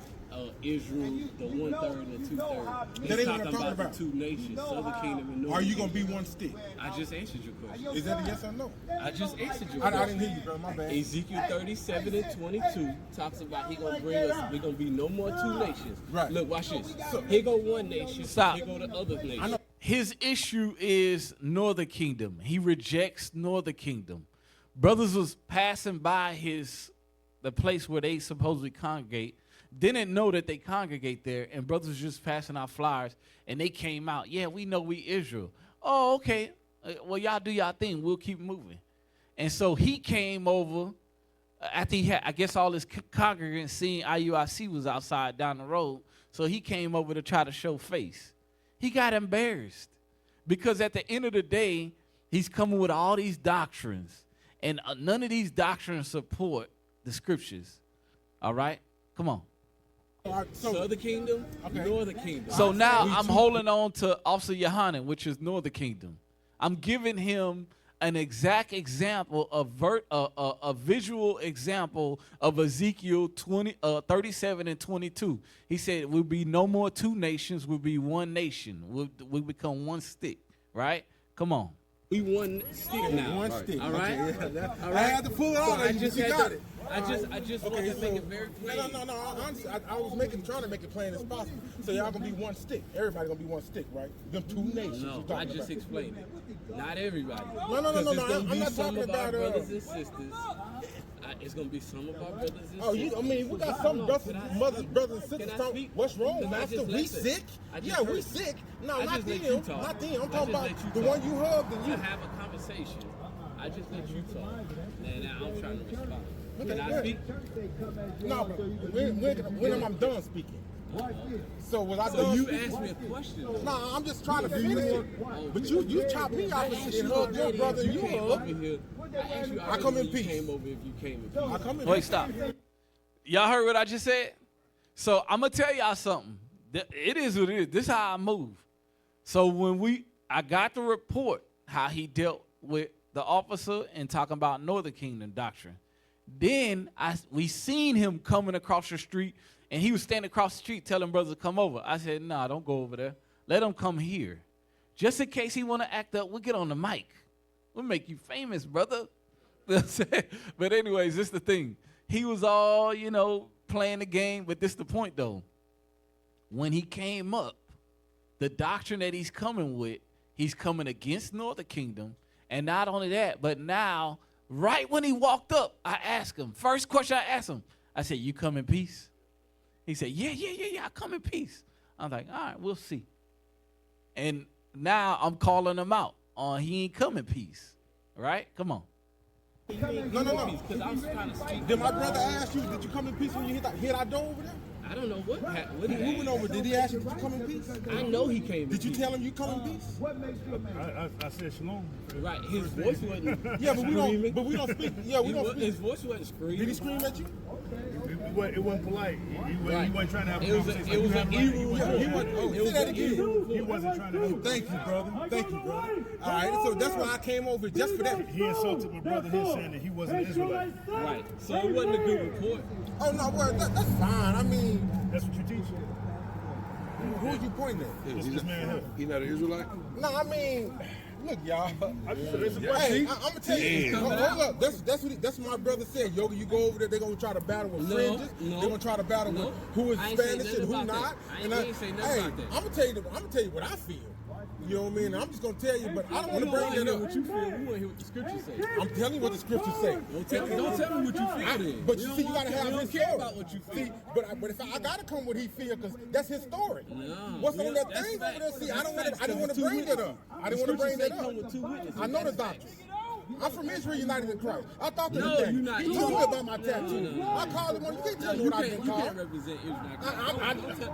Israel, the 1/3 and the 2/3. That ain't what I'm talking about. The two nations, southern kingdom and northern. Are you going to be one stick? I just answered your question. Is that a yes or no? I just answered your question. question. I didn't hear you, bro. My bad. Ezekiel 37 and 22 talks about he going to bring us, we going to be no more two nations. Right. Look, watch this. Here go one nation. Stop. Here go the other nation. His issue is northern kingdom. He rejects northern kingdom. Brothers was passing by the place where they supposedly congregate, didn't know that they congregate there, and brothers was just passing out flyers, and they came out. Yeah, we know we Israel. Oh, okay. Well, y'all do y'all thing. We'll keep moving. And so he came over after he had, I guess all his congregants seeing IUIC was outside down the road, so he came over to try to show face. He got embarrassed because at the end of the day, he's coming with all these doctrines, and none of these doctrines support the scriptures. All right? Come on. Southern kingdom, northern kingdom. So now I'm holding on to Officer Yohanan, which is northern kingdom. I'm giving him an exact example, a visual example of Ezekiel 37 and 22. He said, "We'll be no more two nations. We'll be one nation. We'll become one stick." Right? Come on. We one stick now. One stick. All right. Okay, All right. I had to pull it out. I just got it. I just want to make it very plain. No. Honestly, I was trying to make it plain as possible. So y'all gonna be one stick. Everybody gonna be one stick, right? Them two nations. No, I just explained it. Not everybody. No. I'm not talking about brothers and sisters. It's gonna be some of our brothers and sisters. Oh, we got some brothers and sisters talking. What's wrong, master? We sick? Yeah, we sick. No, not them. Not them. I'm talking about the one you hugged and you. To have a conversation. I just let you talk, and now I'm trying to respond. Can I speak? No, but when am I done speaking? So was I done? So you speaking? asked me a question. No, I'm just trying to finish it. But you chopped me off and hugged your brother and you hugged. I come in peace. Came over if you came in peace. I come in Wait, peace. stop. Y'all heard what I just said? So I'm gonna tell y'all something. It is what it is. This is how I move. So when I got the report how he dealt with the officer and talking about Northern Kingdom doctrine. Then we seen him coming across the street, and he was standing across the street telling brothers to come over. I said, nah, don't go over there. Let him come here. Just in case he want to act up, we'll get on the mic. We'll make you famous, brother. But anyways, this is the thing. He was all, playing the game, but this is the point, though. When he came up, the doctrine that he's coming with, he's coming against Northern Kingdom. And not only that, but now, right when he walked up, I asked him, first question I asked him, I said, you come in peace? He said, yeah, I come in peace. I was like, all right, we'll see. And now I'm calling him out on he ain't come in peace, right? Come on. No. Because I was trying to speak. Did my brother ask you, did you come in peace when you hit our door over there? I don't know what happened. Who went over? Did he ask you, did you come in peace? I know he came in Did you peace. tell him you come in peace? I said shalom. Right, his voice wasn't Yeah, but we screaming. don't speak. Yeah, we don't speak. His voice wasn't screaming. Did he scream at you? it wasn't polite. He wasn't trying to have a conversation. It was an evil. He wasn't trying to help. Thank you, brother. All right, so that's why I came over just for that. He insulted my brother here saying that he wasn't an Israelite. Right. So it wasn't a good report. Oh no, well that's fine. I mean, that's what you teach. Who are you pointing at? This man here. He not an Israelite? No, I mean, look, y'all. Hey, I'm gonna tell you. Hold up. That's what my brother said. Yoga, you go over there, they're gonna try to battle with fringes. They're gonna try to battle with who is Spanish and who not. And I ain't say nothing about that. I'm gonna tell you what I feel. You know what I mean? I'm just gonna tell you, but I don't want to bring that up. What you feel? We want to hear what the scriptures say. I'm telling you what the scriptures say. Don't tell me what you feel then. But you see, you gotta have his don't care story. about what you feel. See, but if I gotta come with he feel, because that's his story. What's on that thing over there? See, I didn't want to bring that up. I didn't want to bring that up. I know the doctrine. I'm from Israel United in Christ. I thought that thing. He told me about my tattoo. I called him on. You can't tell me what I've been called. You can't represent Israel.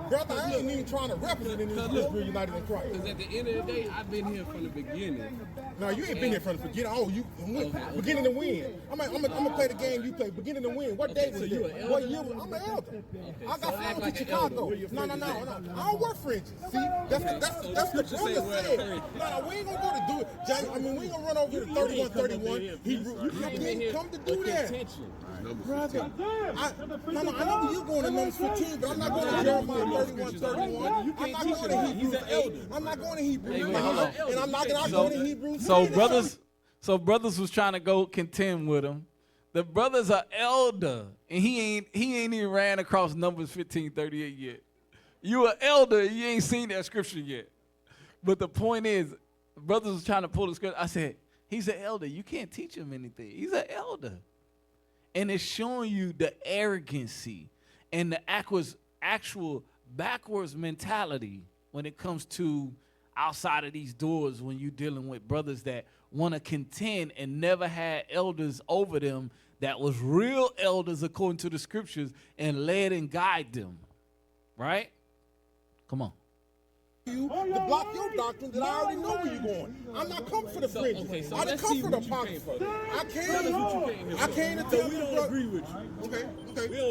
Brother, I ain't even trying to represent Israel United in Christ. Because at the end of the day, I've been here from the beginning. No, you ain't been here from the beginning. Oh, you beginning to win. I'm gonna play the game you play. Beginning to win. What day was it? What year? I'm an elder. I got friends in Chicago. No. I don't work fringes. See, that's what the brother said. No, we ain't gonna go to do it. I mean, we ain't gonna run over to 31. Hebrew. You didn't come to do that. Brother, I know where you're going to Numbers 15, but I'm not going to Jeremiah 31. I'm not going to Hebrews 8. I'm not going to Hebrews 9. And I'm not going to Hebrews 3. So brothers was trying to go contend with him. The brother's an elder, and he ain't even ran across Numbers 15:38 yet. You an elder, you ain't seen that scripture yet. But the point is, brothers was trying to pull the scripture. I said, he's an elder. You can't teach him anything. He's an elder. And it's showing you the arrogancy and the actual backwards mentality when it comes to outside of these doors when you're dealing with brothers that want to contend and never had elders over them that was real elders according to the scriptures and led and guide them. Right? Come on. You to block your doctrine that I already know where you're going. I'm not coming for the fringes. I didn't come for the apocrypha. I came to tell we don't agree with you. Okay.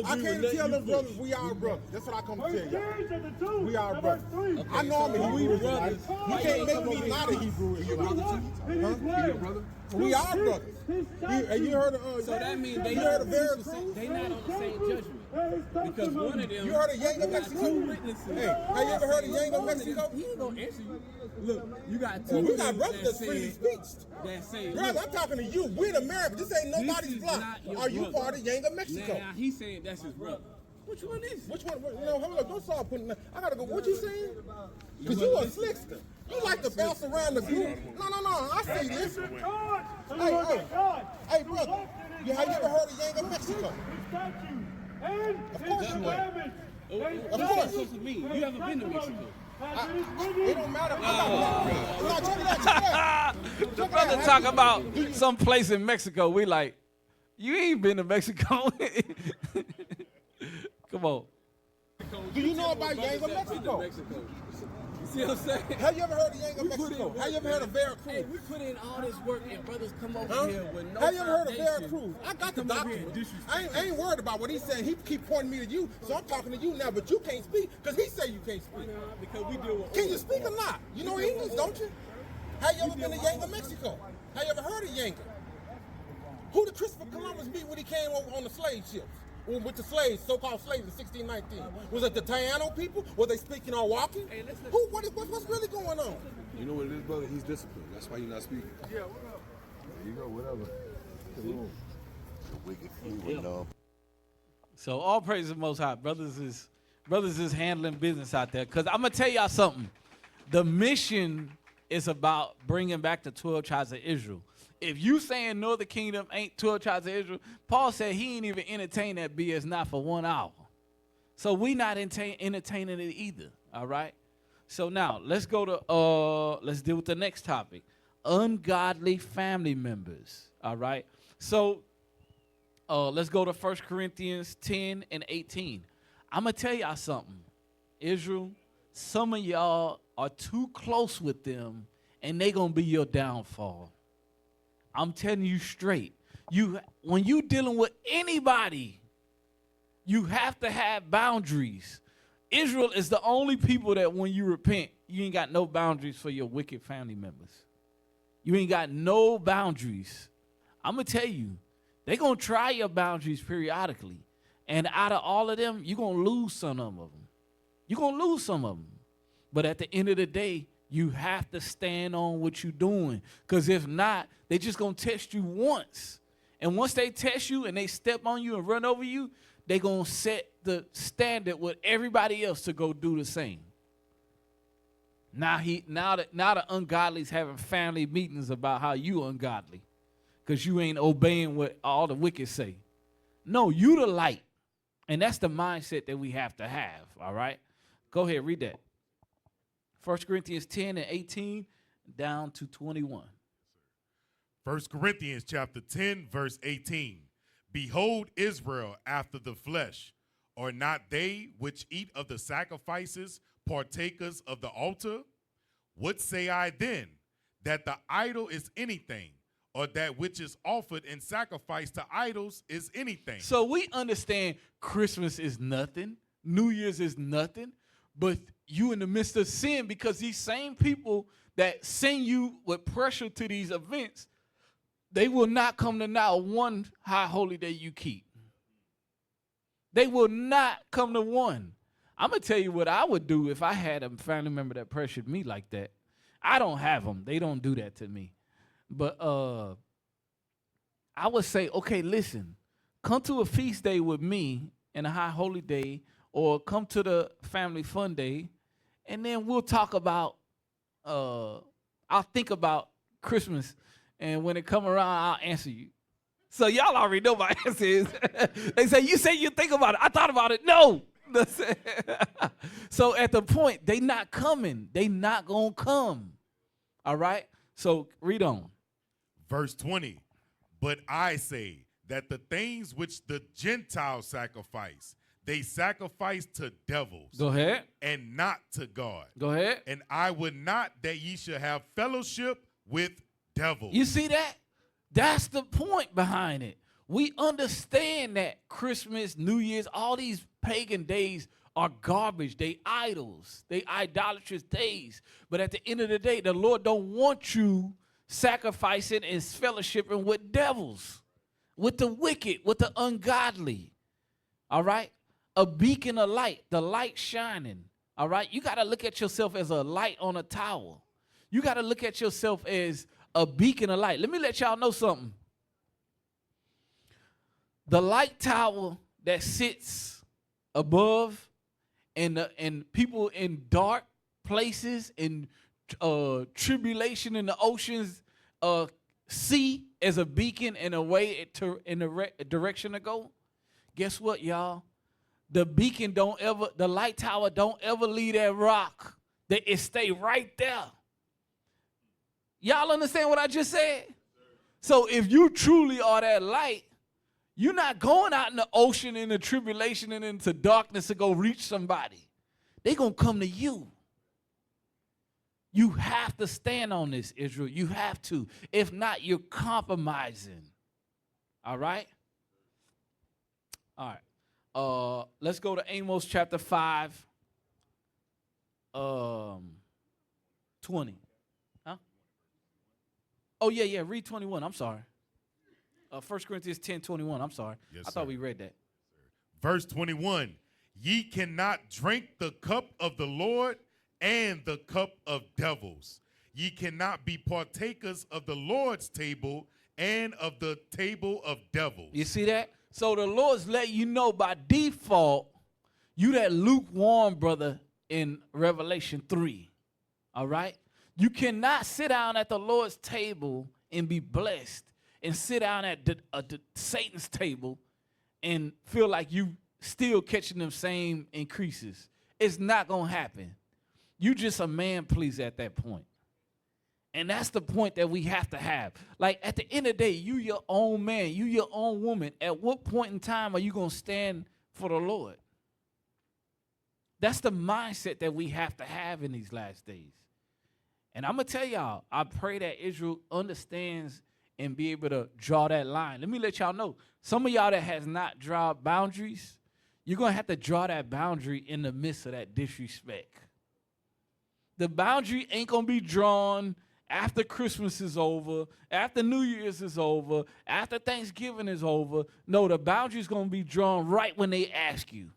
I came to tell them brothers we are brothers. That's what I come to tell you. We are brothers. I know I'm a Hebrew brothers. You can't make me not a Hebrew Israelite. We are brothers. You heard of so that means they heard of not on the same judgment. Because one of them, you heard of Yang of Mexico? Hey, have you ever heard of Yang of Mexico? He ain't gonna answer you. Look, you got two. We got brothers that's freely speech. That say, brother, I'm talking to you. We're in America. This ain't nobody's block. Are you part of Yang of Mexico? Now he's saying that's his brother. Which one is it? Which one? No, hold on. Don't start putting that. I gotta go. What you saying? Because you a slickster. You like to bounce around the group. No. I see this. Hey, brother. Have you ever heard of Yang of Mexico? Of course you have. Of course. You haven't been to Mexico. It don't matter. The brother talk about some place in Mexico. We like, you ain't been to Mexico. Come on. Do you know about Yang of Mexico? You see what I'm saying? Have you ever heard of Yang of Mexico? Have you ever heard of Veracruz? Hey, we put in all this work and brothers come over here with no Have you ever heard of Veracruz? I got the document. I ain't worried about what he's saying. He keep pointing me to you, so I'm talking to you now, but you can't speak because he say you can't speak. Because we deal with Can you speak or not? You know English, don't you? Have you ever been to Yang of Mexico? Have you ever heard of Yang? Who did Christopher Columbus meet when he came over on the slave ships? With the slaves, so-called slaves in 1619. Was it the Taino people? Were they speaking or walking? Hey, what's really going on? You know what it is, brother? He's disciplined. That's why you're not speaking. Yeah, what up? There you go, whatever. The wicked fool. So all praise the Most High. Brothers is handling business out there. Because I'm going to tell y'all something. The mission is about bringing back the 12 tribes of Israel. If you saying Northern Kingdom ain't 12 tribes of Israel, Paul said he ain't even entertain that BS not for 1 hour. So we not entertaining it either, all right? So now let's go to, let's deal with the next topic. Ungodly family members, all right? So let's go to 1 Corinthians 10 and 18. I'm going to tell y'all something. Israel, some of y'all are too close with them, and they going to be your downfall. I'm telling you straight. When you dealing with anybody You have to have boundaries. Israel is the only people that when you repent, you ain't got no boundaries for your wicked family members. You ain't got no boundaries. I'm going to tell you, they're going to try your boundaries periodically. And out of all of them, you're going to lose some of them. You're going to lose some of them. But at the end of the day, you have to stand on what you're doing. Because if not, they're just going to test you once. And once they test you and they step on you and run over you, they're going to set the standard with everybody else to go do the same. Now the ungodly's having family meetings about how you ungodly because you ain't obeying what all the wicked say. No, you the light. And that's the mindset that we have to have, all right? Go ahead, read that. 1 Corinthians 10 and 18 down to 21. 1 Corinthians chapter 10, verse 18. Behold, Israel after the flesh, are not they which eat of the sacrifices partakers of the altar? What say I then? That the idol is anything, or that which is offered in sacrifice to idols is anything? So we understand Christmas is nothing, New Year's is nothing, but you in the midst of sin because these same people that send you with pressure to these events, they will not come to now one high holy day you keep. They will not come to one. I'm going to tell you what I would do if I had a family member that pressured me like that. I don't have them. They don't do that to me. But I would say, okay, listen, come to a feast day with me and a high holy day, or come to the family fun day, and then we'll talk about, I'll think about Christmas, and when it come around, I'll answer you. So y'all already know my answer is. They say, you say you think about it. I thought about it. No. So at the point, they not coming. They not going to come. All right? So read on. Verse 20. But I say that the things which the Gentiles sacrifice, they sacrifice to devils. Go ahead. And not to God. Go ahead. And I would not that ye should have fellowship with devils. You see that? That's the point behind it. We understand that Christmas, New Year's, all these pagan days are garbage. They idols. They idolatrous days. But at the end of the day, the Lord don't want you sacrificing and fellowshipping with devils, with the wicked, with the ungodly. All right? A beacon of light, the light shining. All right? You got to look at yourself as a light on a tower. You got to look at yourself as a beacon of light. Let me let y'all know something. The light tower that sits above and people in dark places, in tribulation in the oceans, see as a beacon and a way in a direction to go. Guess what, y'all? The beacon the light tower don't ever leave that rock. It stay right there. Y'all understand what I just said? So if you truly are that light, you're not going out in the ocean, in the tribulation, and into darkness to go reach somebody. They're going to come to you. You have to stand on this, Israel. You have to. If not, you're compromising. All right? All right. Let's go to Amos chapter 5, 20. Huh? Oh, yeah. Read 21. I'm sorry. 1 Corinthians 10, 21. I'm sorry. Yes, I thought we read that. Verse 21. Ye cannot drink the cup of the Lord and the cup of devils. Ye cannot be partakers of the Lord's table and of the table of devils. You see that? So the Lord's letting you know by default, you that lukewarm brother in Revelation 3. All right? You cannot sit down at the Lord's table and be blessed and sit down at Satan's table and feel like you still catching them same increases. It's not going to happen. You just a man pleaser at that point. And that's the point that we have to have. Like, at the end of the day, you your own man, you your own woman. At what point in time are you going to stand for the Lord? That's the mindset that we have to have in these last days. And I'm going to tell y'all, I pray that Israel understands and be able to draw that line. Let me let y'all know, some of y'all that has not drawn boundaries, you're going to have to draw that boundary in the midst of that disrespect. The boundary ain't going to be drawn after Christmas is over, after New Year's is over, after Thanksgiving is over. No, the boundary is going to be drawn right when they ask you.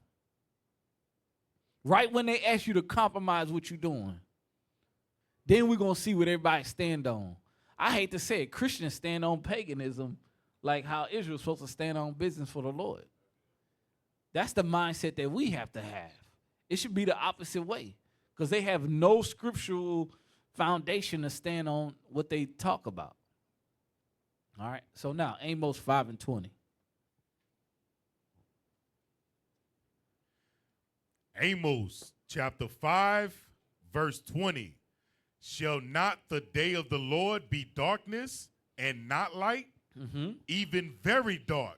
Right when they ask you to compromise what you're doing. Then we're going to see what everybody stand on. I hate to say it, Christians stand on paganism like how Israel's supposed to stand on business for the Lord. That's the mindset that we have to have. It should be the opposite way because they have no scriptural foundation to stand on what they talk about. All right, so now Amos 5:20. Amos chapter 5, verse 20. Shall not the day of the Lord be darkness and not light, even very dark,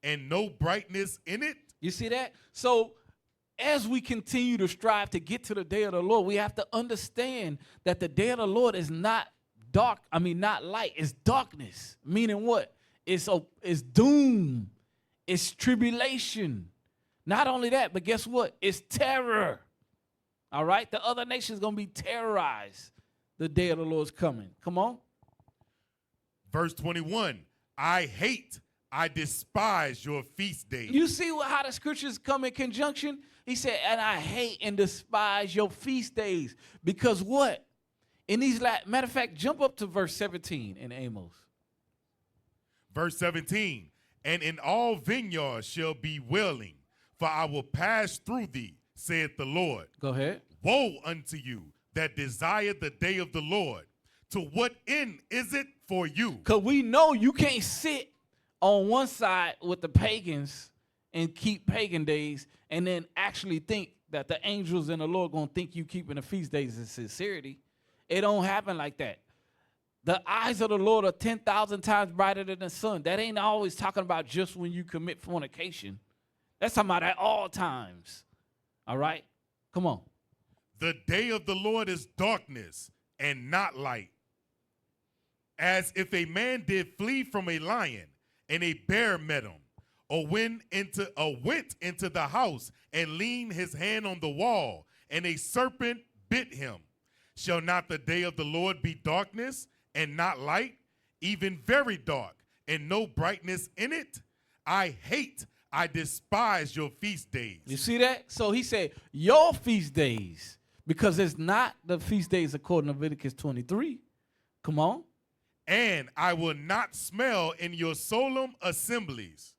and no brightness in it? You see that? So as we continue to strive to get to the day of the Lord, we have to understand that the day of the Lord is not dark. I mean, not light. It's darkness. Meaning what? It's doom. It's tribulation. Not only that, but guess what? It's terror. All right? The other nation's going to be terrorized. The day of the Lord's coming. Come on. Verse 21. I despise your feast days. You see how the scriptures come in conjunction? He said, and I hate and despise your feast days. Because what? In these matter of fact, jump up to verse 17 in Amos. Verse 17. And in all vineyards shall be wailing, for I will pass through thee, saith the Lord. Go ahead. Woe unto you that desire the day of the Lord. To what end is it for you? Because we know you can't sit on one side with the pagans and keep pagan days and then actually think that the angels and the Lord going to think you keeping the feast days in sincerity. It don't happen like that. The eyes of the Lord are 10,000 times brighter than the sun. That ain't always talking about just when you commit fornication. That's talking about at all times. All right? Come on. The day of the Lord is darkness and not light. As if a man did flee from a lion and a bear met him, or went into the house and leaned his hand on the wall, and a serpent bit him. Shall not the day of the Lord be darkness and not light, even very dark, and no brightness in it? I despise your feast days. You see that? So he said, your feast days, because it's not the feast days according to Leviticus 23. Come on. And I will not smell in your solemn assemblies.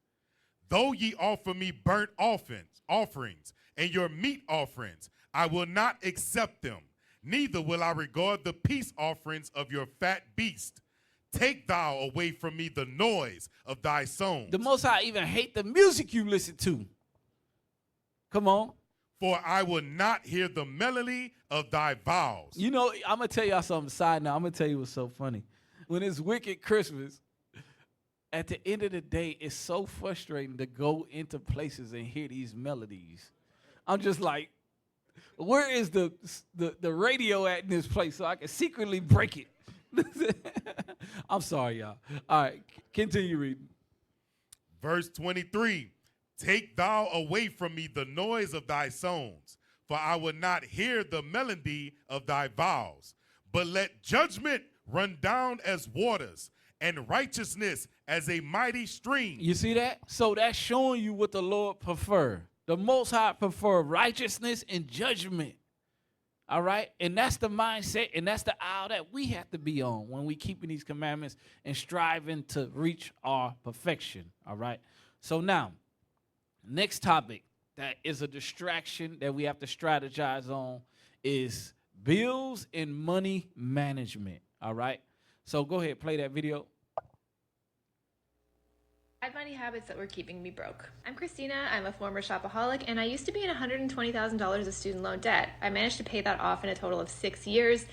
Though ye offer me burnt offerings and your meat offerings, I will not accept them. Neither will I regard the peace offerings of your fat beast. Take thou away from me the noise of thy songs. The Most High even hate the music you listen to. Come on. For I will not hear the melody of thy vows. You know, I'm going to tell y'all something. Side note, I'm going to tell you what's so funny. When it's wicked Christmas, at the end of the day, it's so frustrating to go into places and hear these melodies. I'm just like, where is the radio at in this place so I can secretly break it? I'm sorry, y'all. All right, continue reading. Verse 23, take thou away from me the noise of thy songs, for I will not hear the melody of thy vows. But let judgment run down as waters, and righteousness as a mighty stream. You see that? So that's showing you what the Lord prefer. The Most High prefer righteousness and judgment. All right? And that's the mindset, and that's the aisle that we have to be on when we keeping these commandments and striving to reach our perfection. All right? So now, next topic that is a distraction that we have to strategize on is bills and money management. All right? So go ahead, play that video. 5 money habits that were keeping me broke. I'm Christina, I'm a former shopaholic, and I used to be in $120,000 of student loan debt. I managed to pay that off in a total of 6 years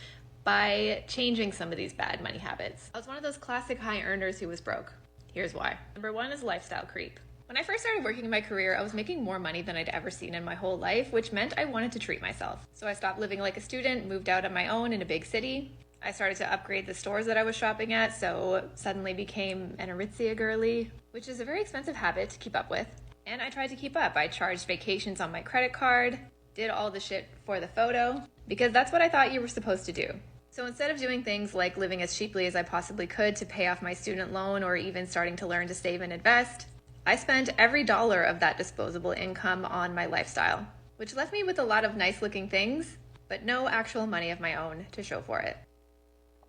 by changing some of these bad money habits. I was one of those classic high earners who was broke. Here's why. Number 1 is lifestyle creep. When I first started working in my career, I was making more money than I'd ever seen in my whole life, which meant I wanted to treat myself. So I stopped living like a student, moved out on my own in a big city. I started to upgrade the stores that I was shopping at, so suddenly became an Aritzia girly, which is a very expensive habit to keep up with. And I tried to keep up. I charged vacations on my credit card, did all the shit for the photo, because that's what I thought you were supposed to do. So instead of doing things like living as cheaply as I possibly could to pay off my student loan or even starting to learn to save and invest, I spent every dollar of that disposable income on my lifestyle, which left me with a lot of nice looking things, but no actual money of my own to show for it.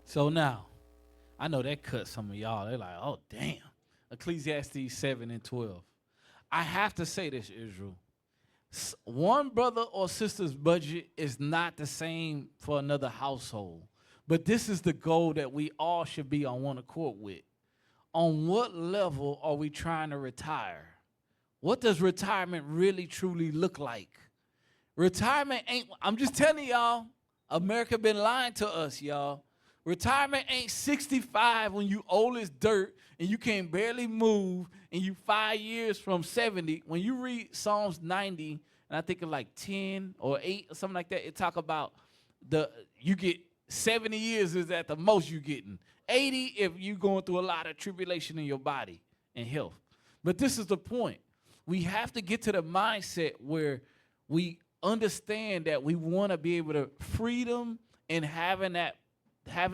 So now, I know that cut some of y'all. They're like, oh, damn. Ecclesiastes 7 and 12. I have to say this, Israel. One brother or sister's budget is not the same for another household. But this is the goal that we all should be on one accord with. On what level are we trying to retire? What does retirement really, truly look like? Retirement ain't, I'm just telling y'all, America been lying to us, y'all. Retirement ain't 65 when you old as dirt and you can barely move and you 5 years from 70. When you read Psalms 90, and I think it's like 10 or 8 or something like that, it talk about you get 70 years is at the most you getting. 80 if you going through a lot of tribulation in your body and health. But this is the point. We have to get to the mindset where we understand that we want to be able to freedom and having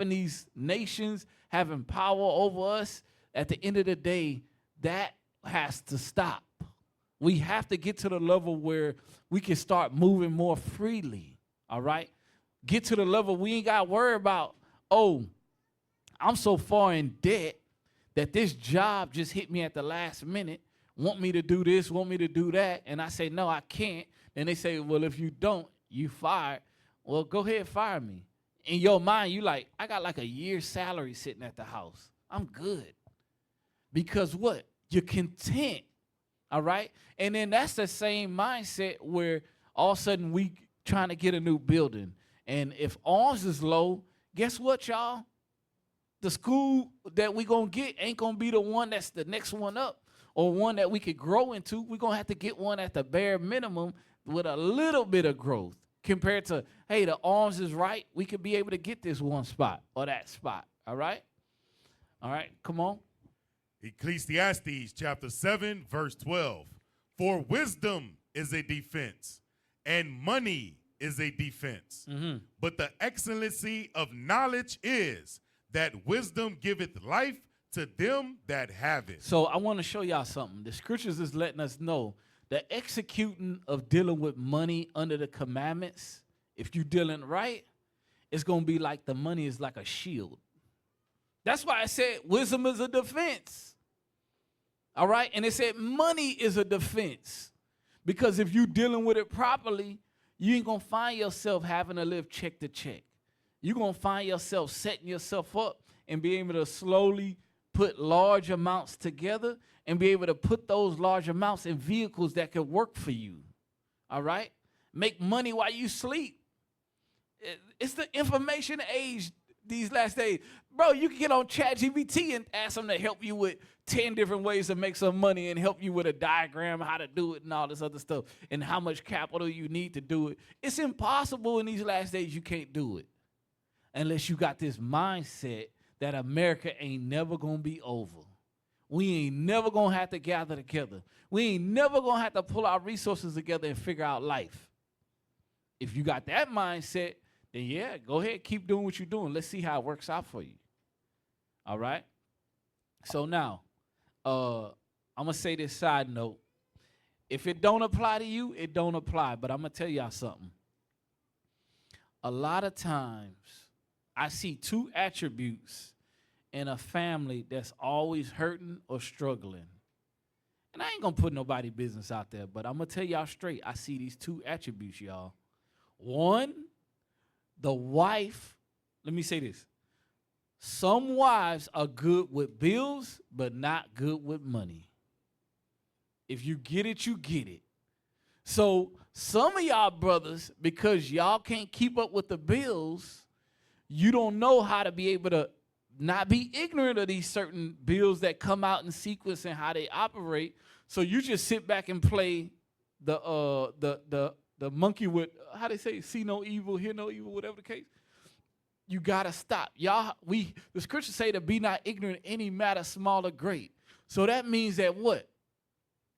these nations having power over us. At the end of the day, that has to stop. We have to get to the level where we can start moving more freely, all right? Get to the level we ain't got to worry about, oh, I'm so far in debt that this job just hit me at the last minute, want me to do this, want me to do that, and I say, no, I can't. And they say, well, if you don't, you fired. Well, go ahead, fire me. In your mind, you like, I got like a year's salary sitting at the house. I'm good. Because what? You're content, all right? And then that's the same mindset where all of a sudden we trying to get a new building. And if arms is low, guess what, y'all? The school that we going to get ain't going to be the one that's the next one up or one that we could grow into. We're going to have to get one at the bare minimum with a little bit of growth compared to, hey, the arms is right. We could be able to get this one spot or that spot, all right? All right, come on. Ecclesiastes chapter 7, verse 12. For wisdom is a defense, and money is a defense. Mm-hmm. But the excellency of knowledge is that wisdom giveth life to them that have it. So I want to show y'all something. The scriptures is letting us know the executing of dealing with money under the commandments, if you're dealing right, it's going to be like the money is like a shield. That's why I said wisdom is a defense. All right? And it said money is a defense. Because if you're dealing with it properly, you ain't going to find yourself having to live check to check. You're going to find yourself setting yourself up and be able to slowly put large amounts together and be able to put those large amounts in vehicles that can work for you. All right? Make money while you sleep. It's the information age these last days. Bro, you can get on ChatGPT and ask them to help you with 10 different ways to make some money and help you with a diagram, how to do it and all this other stuff, and how much capital you need to do it. It's impossible in these last days. You can't do it unless you got this mindset that America ain't never going to be over. We ain't never going to have to gather together. We ain't never going to have to pull our resources together and figure out life. If you got that mindset, then yeah, go ahead, keep doing what you're doing. Let's see how it works out for you. All right? So now, I'm going to say this side note. If it don't apply to you, it don't apply. But I'm going to tell y'all something. A lot of times, I see two attributes in a family that's always hurting or struggling. And I ain't going to put nobody business out there, but I'm going to tell y'all straight, I see these two attributes, y'all. One, the wife, let me say this. Some wives are good with bills, but not good with money. If you get it, you get it. So some of y'all brothers, because y'all can't keep up with the bills, you don't know how to be able to not be ignorant of these certain bills that come out in sequence and how they operate. So you just sit back and play the monkey with, how they say, see no evil, hear no evil, whatever the case. You gotta stop. Y'all, the scriptures say to be not ignorant of any matter, small or great. So that means that what?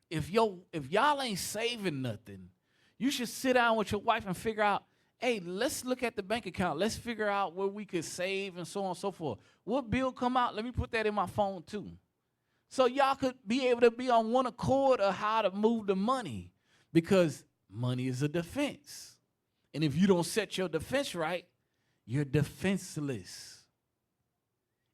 if y'all ain't saving nothing, you should sit down with your wife and figure out, hey, let's look at the bank account. Let's figure out where we could save and so on and so forth. What bill come out? Let me put that in my phone too. So y'all could be able to be on one accord of how to move the money, because money is a defense. And if you don't set your defense right, you're defenseless.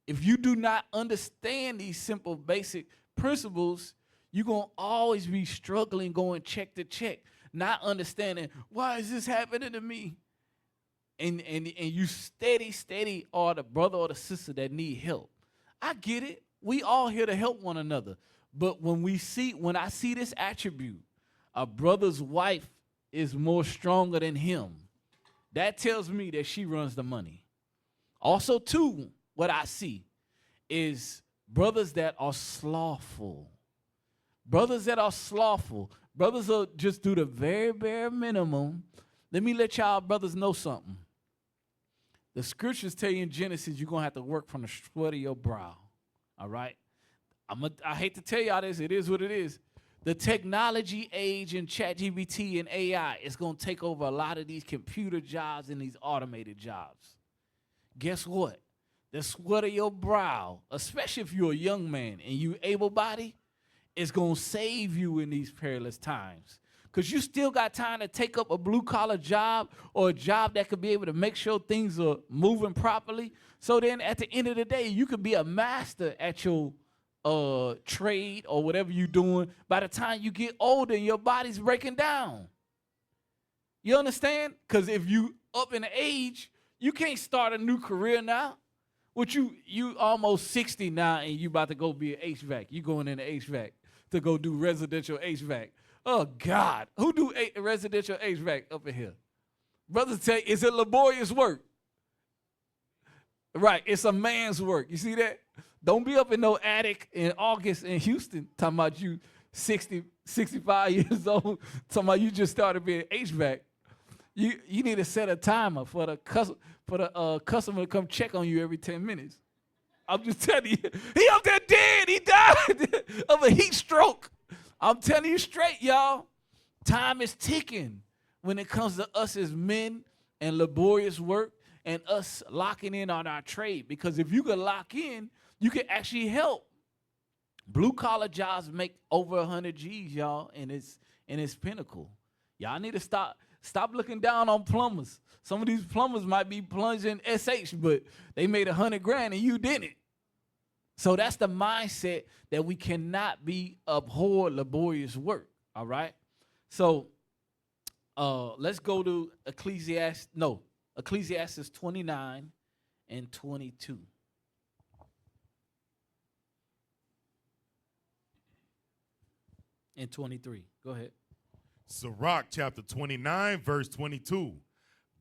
If you do not understand these simple basic principles, you're going to always be struggling going check to check, not understanding, why is this happening to me? And you steady are the brother or the sister that need help. I get it. We all here to help one another. But when I see this attribute, a brother's wife is more stronger than him, that tells me that she runs the money. Also, too, what I see is brothers that are slothful. Brothers that are slothful. Brothers will just do the very bare minimum. Let me let y'all brothers know something. The scriptures tell you in Genesis, you're going to have to work from the sweat of your brow. All right? I hate to tell y'all this. It is what it is. The technology age and ChatGPT and AI is going to take over a lot of these computer jobs and these automated jobs. Guess what? The sweat of your brow, especially if you're a young man and you able-bodied, is going to save you in these perilous times. Because you still got time to take up a blue-collar job or a job that could be able to make sure things are moving properly. So then at the end of the day, you could be a master at your trade or whatever you're doing by the time you get older and your body's breaking down. You understand? Because if you up in age, you can't start a new career now. What you almost 60 now and you about to go be an HVAC. You going in the HVAC to go do residential HVAC. Oh, God. Who do residential HVAC up in here? Brothers tell you, is it laborious work? Right, it's a man's work. You see that? Don't be up in no attic in August in Houston talking about you 60, 65 years old, talking about you just started being HVAC. You need to set a timer for the customer to come check on you every 10 minutes. I'm just telling you, he up there dead. He died of a heat stroke. I'm telling you straight, y'all. Time is ticking when it comes to us as men and laborious work and us locking in on our trade. Because if you could lock in, you can actually help. Blue-collar jobs make over 100 G's, y'all, and it's pinnacle. Y'all need to stop looking down on plumbers. Some of these plumbers might be plunging SH, but they made $100,000 and you didn't. So that's the mindset that we cannot be abhor laborious work, all right? So let's go to Ecclesiastes 29 and 22. And 23. Go ahead. Sirach chapter 29, verse 22.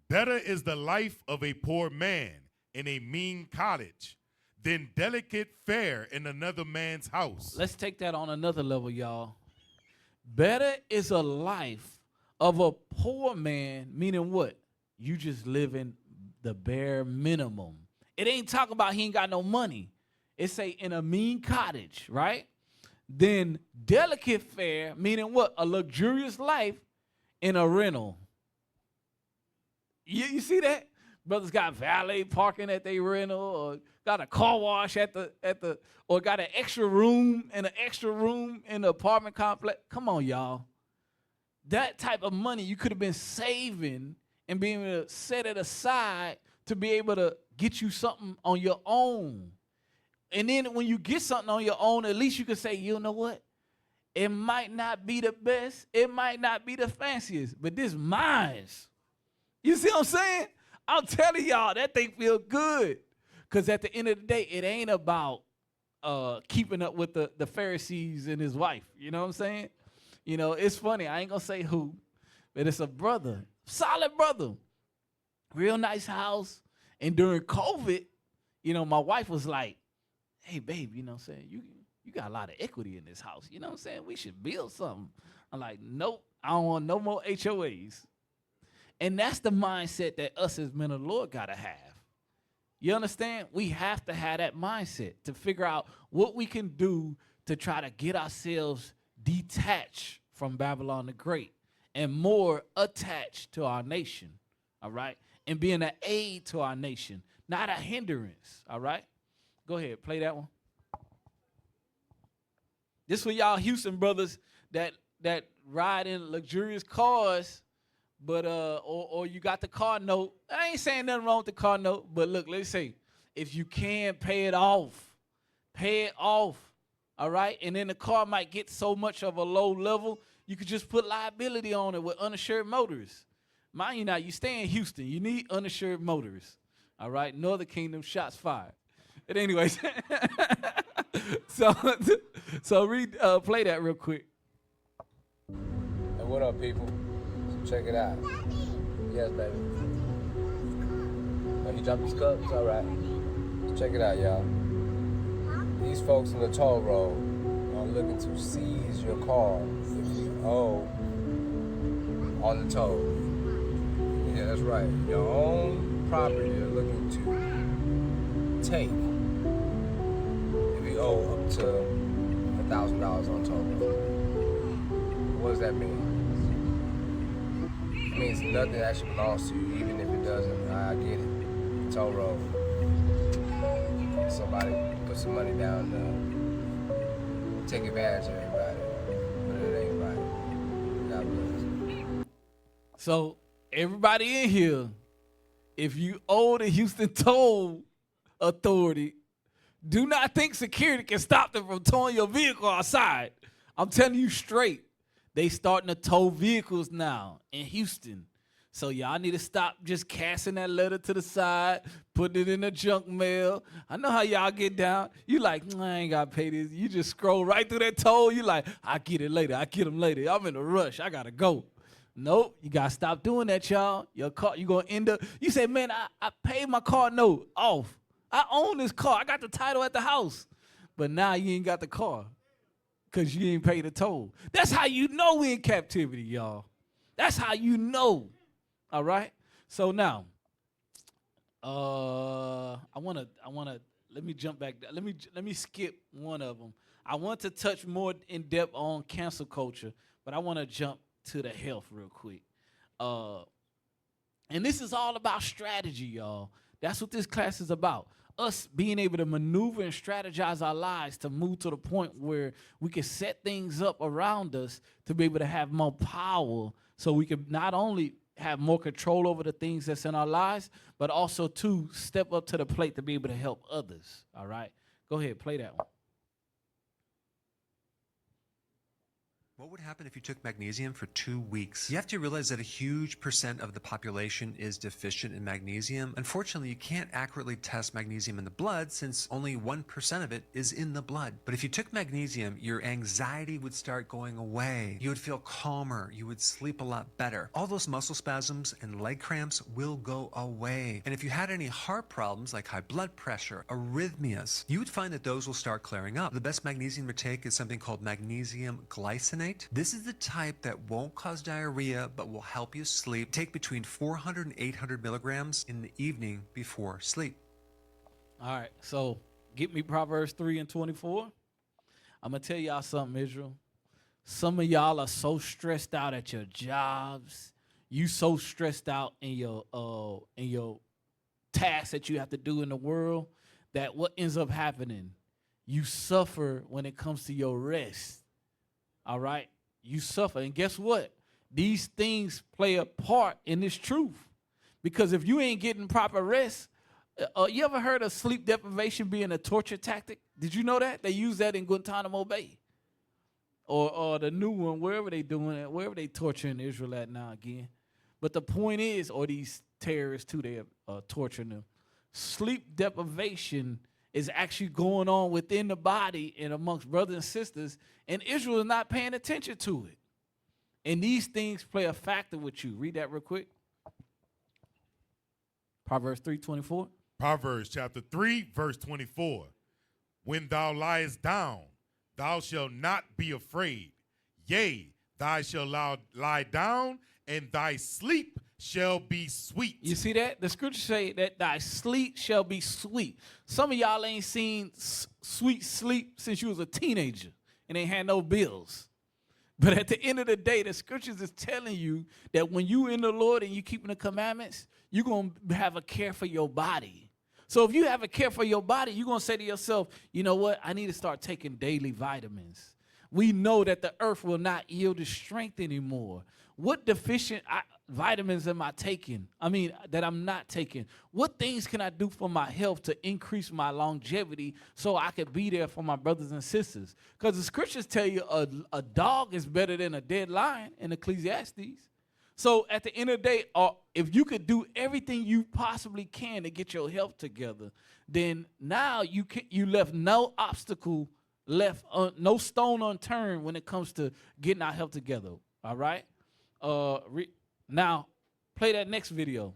Better is the life of a poor man in a mean cottage than delicate fare in another man's house. Let's take that on another level, y'all. Better is a life of a poor man, meaning what? You just living the bare minimum. It ain't talking about he ain't got no money. It say in a mean cottage, right? Then delicate fare, meaning what? A luxurious life in a rental. You see that? Brothers got valet parking at their rental, or got a car wash or got an extra room in the apartment complex. Come on, y'all. That type of money you could have been saving and being able to set it aside to be able to get you something on your own. And then when you get something on your own, at least you can say, you know what? It might not be the best. It might not be the fanciest, but this mine. You see what I'm saying? I'm telling y'all, that thing feel good. Because at the end of the day, it ain't about keeping up with the Pharisees and his wife. You know what I'm saying? You know, it's funny. I ain't going to say who, but it's a brother, solid brother, real nice house. And during COVID, you know, my wife was like, hey, babe, you know what I'm saying? You got a lot of equity in this house. You know what I'm saying? We should build something. I'm like, nope, I don't want no more HOAs. And that's the mindset that us as men of the Lord got to have. You understand? We have to have that mindset to figure out what we can do to try to get ourselves detached from Babylon the Great and more attached to our nation, all right? And being an aid to our nation, not a hindrance, all right? Go ahead, play that one. This for y'all Houston brothers that ride in luxurious cars, but or you got the car note. I ain't saying nothing wrong with the car note, but look, let's say if you can pay it off, all right? And then the car might get so much of a low level, you could just put liability on it with uninsured motorists. Mind you now, you stay in Houston, you need uninsured motorists, all right? Northern Kingdom, shots fired. But anyways, so play that real quick. Hey, what up, people? So check it out. Yes, baby. Oh, he dropped his cup? It's all right. So check it out, y'all. These folks in the toll road are looking to seize your car if you owe on the toll. Yeah, that's right. Your own property they're looking to take if you owe up to $1,000 on toll road. What does that mean? It means nothing actually belongs to you, even if it doesn't. I get it. Toll road. Somebody put some money down to take advantage of everybody, but it ain't right. God bless. So everybody in here, if you owe the Houston Toll Authority, do not think security can stop them from towing your vehicle outside. I'm telling you straight, they starting to tow vehicles now in Houston. So y'all need to stop just casting that letter to the side, putting it in the junk mail. I know how y'all get down. You like, I ain't got to pay this. You just scroll right through that toll. You like, I get it later. I get them later. I'm in a rush. I got to go. Nope, you got to stop doing that, y'all. Your car, you going to end up, you say, man, I paid my car note off. I own this car. I got the title at the house. But now you ain't got the car because you ain't paid the toll. That's how you know we in captivity, y'all. That's how you know. All right. So now, I wanna let me jump back. Let me skip one of them. I want to touch more in depth on cancel culture, but I want to jump to the health real quick. And this is all about strategy, y'all. That's what this class is about. Us being able to maneuver and strategize our lives to move to the point where we can set things up around us to be able to have more power, so we can not only have more control over the things that's in our lives, but also to step up to the plate to be able to help others. All right, go ahead, play that one. What would happen if you took magnesium for 2 weeks? You have to realize that a huge percent of the population is deficient in magnesium. Unfortunately, you can't accurately test magnesium in the blood since only 1% of it is in the blood. But if you took magnesium, your anxiety would start going away. You would feel calmer. You would sleep a lot better. All those muscle spasms and leg cramps will go away. And if you had any heart problems like high blood pressure, arrhythmias, you would find that those will start clearing up. The best magnesium to take is something called magnesium glycinate. This is the type that won't cause diarrhea but will help you sleep. Take between 400 and 800 milligrams in the evening before sleep. All right, so get me Proverbs 3:24. I'm going to tell y'all something, Israel. Some of y'all are so stressed out at your jobs. You so stressed out in your tasks that you have to do in the world that what ends up happening, you suffer when it comes to your rest. All right, you suffer. And guess what? These things play a part in this truth. Because if you ain't getting proper rest, you ever heard of sleep deprivation being a torture tactic? Did you know that? They use that in Guantanamo Bay. Or the new one, wherever they doing it, wherever they torturing Israel at now again. But the point is, or these terrorists too, they are torturing them. Sleep deprivation is actually going on within the body and amongst brothers and sisters, and Israel is not paying attention to it. And these things play a factor with you. Read that real quick. Proverbs 3:24. Proverbs chapter 3, verse 24. When thou liest down, thou shalt not be afraid. Yea, thou shalt lie down, and thy sleep shall be sweet. You see that? The scripture say that thy sleep shall be sweet. Some of y'all ain't seen sweet sleep since you was a teenager and ain't had no bills. But at the end of the day, the scriptures is telling you that when you in the Lord and you keeping the commandments, you're going to have a care for your body. So if you have a care for your body, you're going to say to yourself, you know what? I need to start taking daily vitamins. We know that the earth will not yield its strength anymore. What deficient vitamins am I taking? That I'm not taking. What things can I do for my health to increase my longevity so I could be there for my brothers and sisters? Because the scriptures tell you a dog is better than a dead lion in Ecclesiastes. So at the end of the day, if you could do everything you possibly can to get your health together, then now you left no obstacle left, no stone unturned when it comes to getting our health together. All right? Now, play that next video.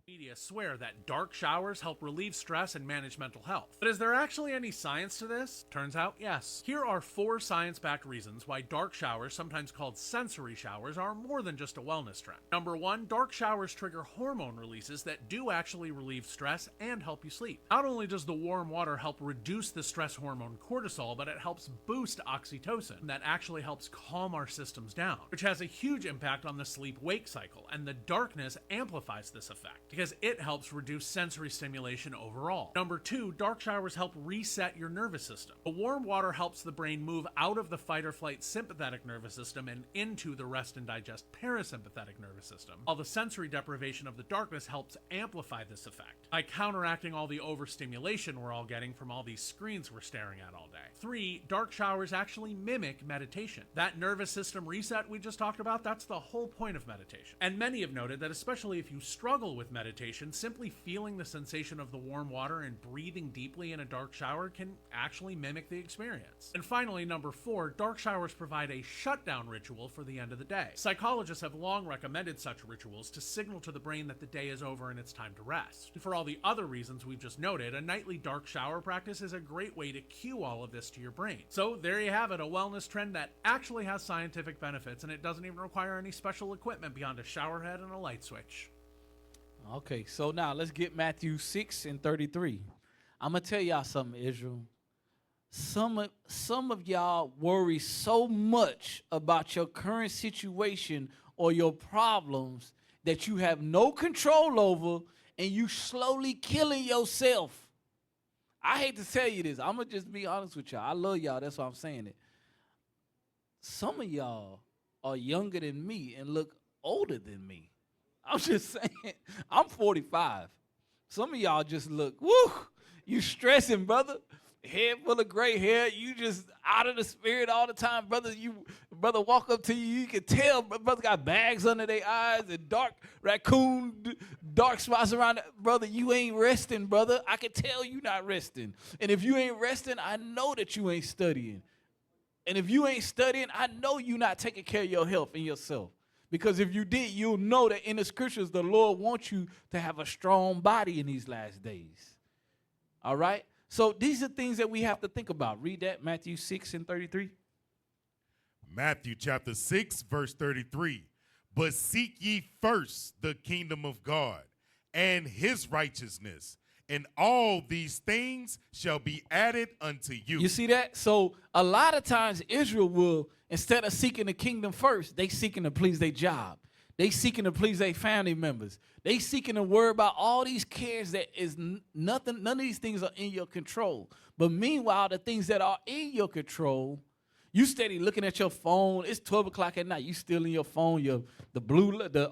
Media swear that dark showers help relieve stress and manage mental health. But is there actually any science to this? Turns out, yes. Here are 4 science-backed reasons why dark showers, sometimes called sensory showers, are more than just a wellness trend. Number 1, dark showers trigger hormone releases that do actually relieve stress and help you sleep. Not only does the warm water help reduce the stress hormone cortisol, but it helps boost oxytocin that actually helps calm our systems down, which has a huge impact on the sleep-wake cycle, and the darkness amplifies this effect, because it helps reduce sensory stimulation overall. Number 2, dark showers help reset your nervous system. The warm water helps the brain move out of the fight or flight sympathetic nervous system and into the rest and digest parasympathetic nervous system, while the sensory deprivation of the darkness helps amplify this effect by counteracting all the overstimulation we're all getting from all these screens we're staring at all day. 3, dark showers actually mimic meditation. That nervous system reset we just talked about, that's the whole point of meditation. And many have noted that especially if you struggle with meditation, simply feeling the sensation of the warm water and breathing deeply in a dark shower can actually mimic the experience. And finally, number 4, dark showers provide a shutdown ritual for the end of the day. Psychologists have long recommended such rituals to signal to the brain that the day is over and it's time to rest. And for all the other reasons we've just noted, a nightly dark shower practice is a great way to cue all of this to your brain. So there you have it, a wellness trend that actually has scientific benefits, and it doesn't even require any special equipment beyond a shower head and a light switch. Okay, so now let's get Matthew 6:33. I'm going to tell y'all something, Israel. Some of y'all worry so much about your current situation or your problems that you have no control over, and you slowly killing yourself. I hate to tell you this. I'm going to just be honest with y'all. I love y'all. That's why I'm saying it. Some of y'all are younger than me and look older than me. I'm just saying, I'm 45. Some of y'all just look, woo, you stressing, brother. Head full of gray hair. You just out of the spirit all the time, brother. Brother walk up to you, you can tell brother got bags under their eyes and dark spots around it. Brother, you ain't resting, brother. I can tell you not resting. And if you ain't resting, I know that you ain't studying. And if you ain't studying, I know you not taking care of your health and yourself. Because if you did, you'll know that in the scriptures, the Lord wants you to have a strong body in these last days. All right? So these are things that we have to think about. Read that, Matthew 6:33. Matthew chapter 6, verse 33. But seek ye first the kingdom of God and his righteousness, and all these things shall be added unto you. You see that? So a lot of times Israel will, instead of seeking the kingdom first, they seeking to please their job. They seeking to please their family members. They seeking to worry about all these cares that is nothing. None of these things are in your control. But meanwhile, the things that are in your control, you steady looking at your phone. It's 12 o'clock at night. You still in your phone.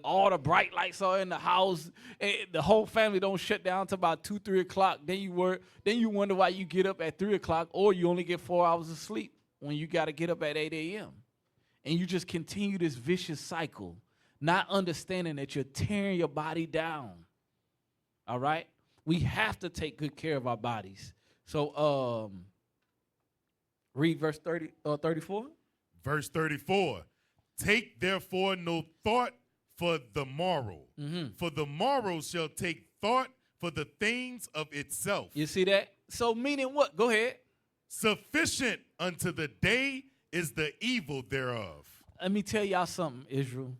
All the bright lights are in the house. The whole family don't shut down until about 2, 3 o'clock. Then you wonder why you get up at 3 o'clock, or you only get 4 hours of sleep when you got to get up at 8 a.m. And you just continue this vicious cycle, not understanding that you're tearing your body down. All right? We have to take good care of our bodies. So, read verse 34. Verse 34. Take therefore no thought for the morrow, for the morrow shall take thought for the things of itself. You see that? So meaning what? Go ahead. Sufficient unto the day is the evil thereof. Let me tell y'all something, Israel.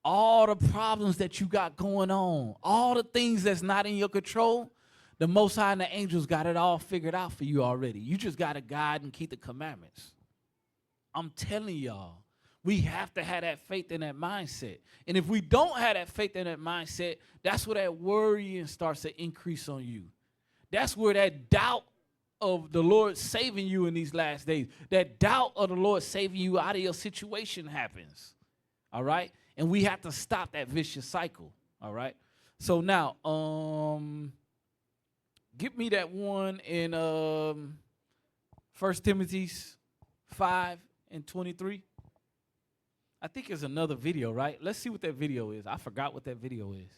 All the problems that you got going on, all the things that's not in your control, the Most High and the angels got it all figured out for you already. You just got to guide and keep the commandments. I'm telling y'all, we have to have that faith and that mindset. And if we don't have that faith and that mindset, that's where that worrying starts to increase on you. That's where that doubt of the Lord saving you in these last days, that doubt of the Lord saving you out of your situation happens. All right? And we have to stop that vicious cycle. All right? So now, give me that one in 1 Timothy 5:23. I think it's another video, right? Let's see what that video is. I forgot what that video is.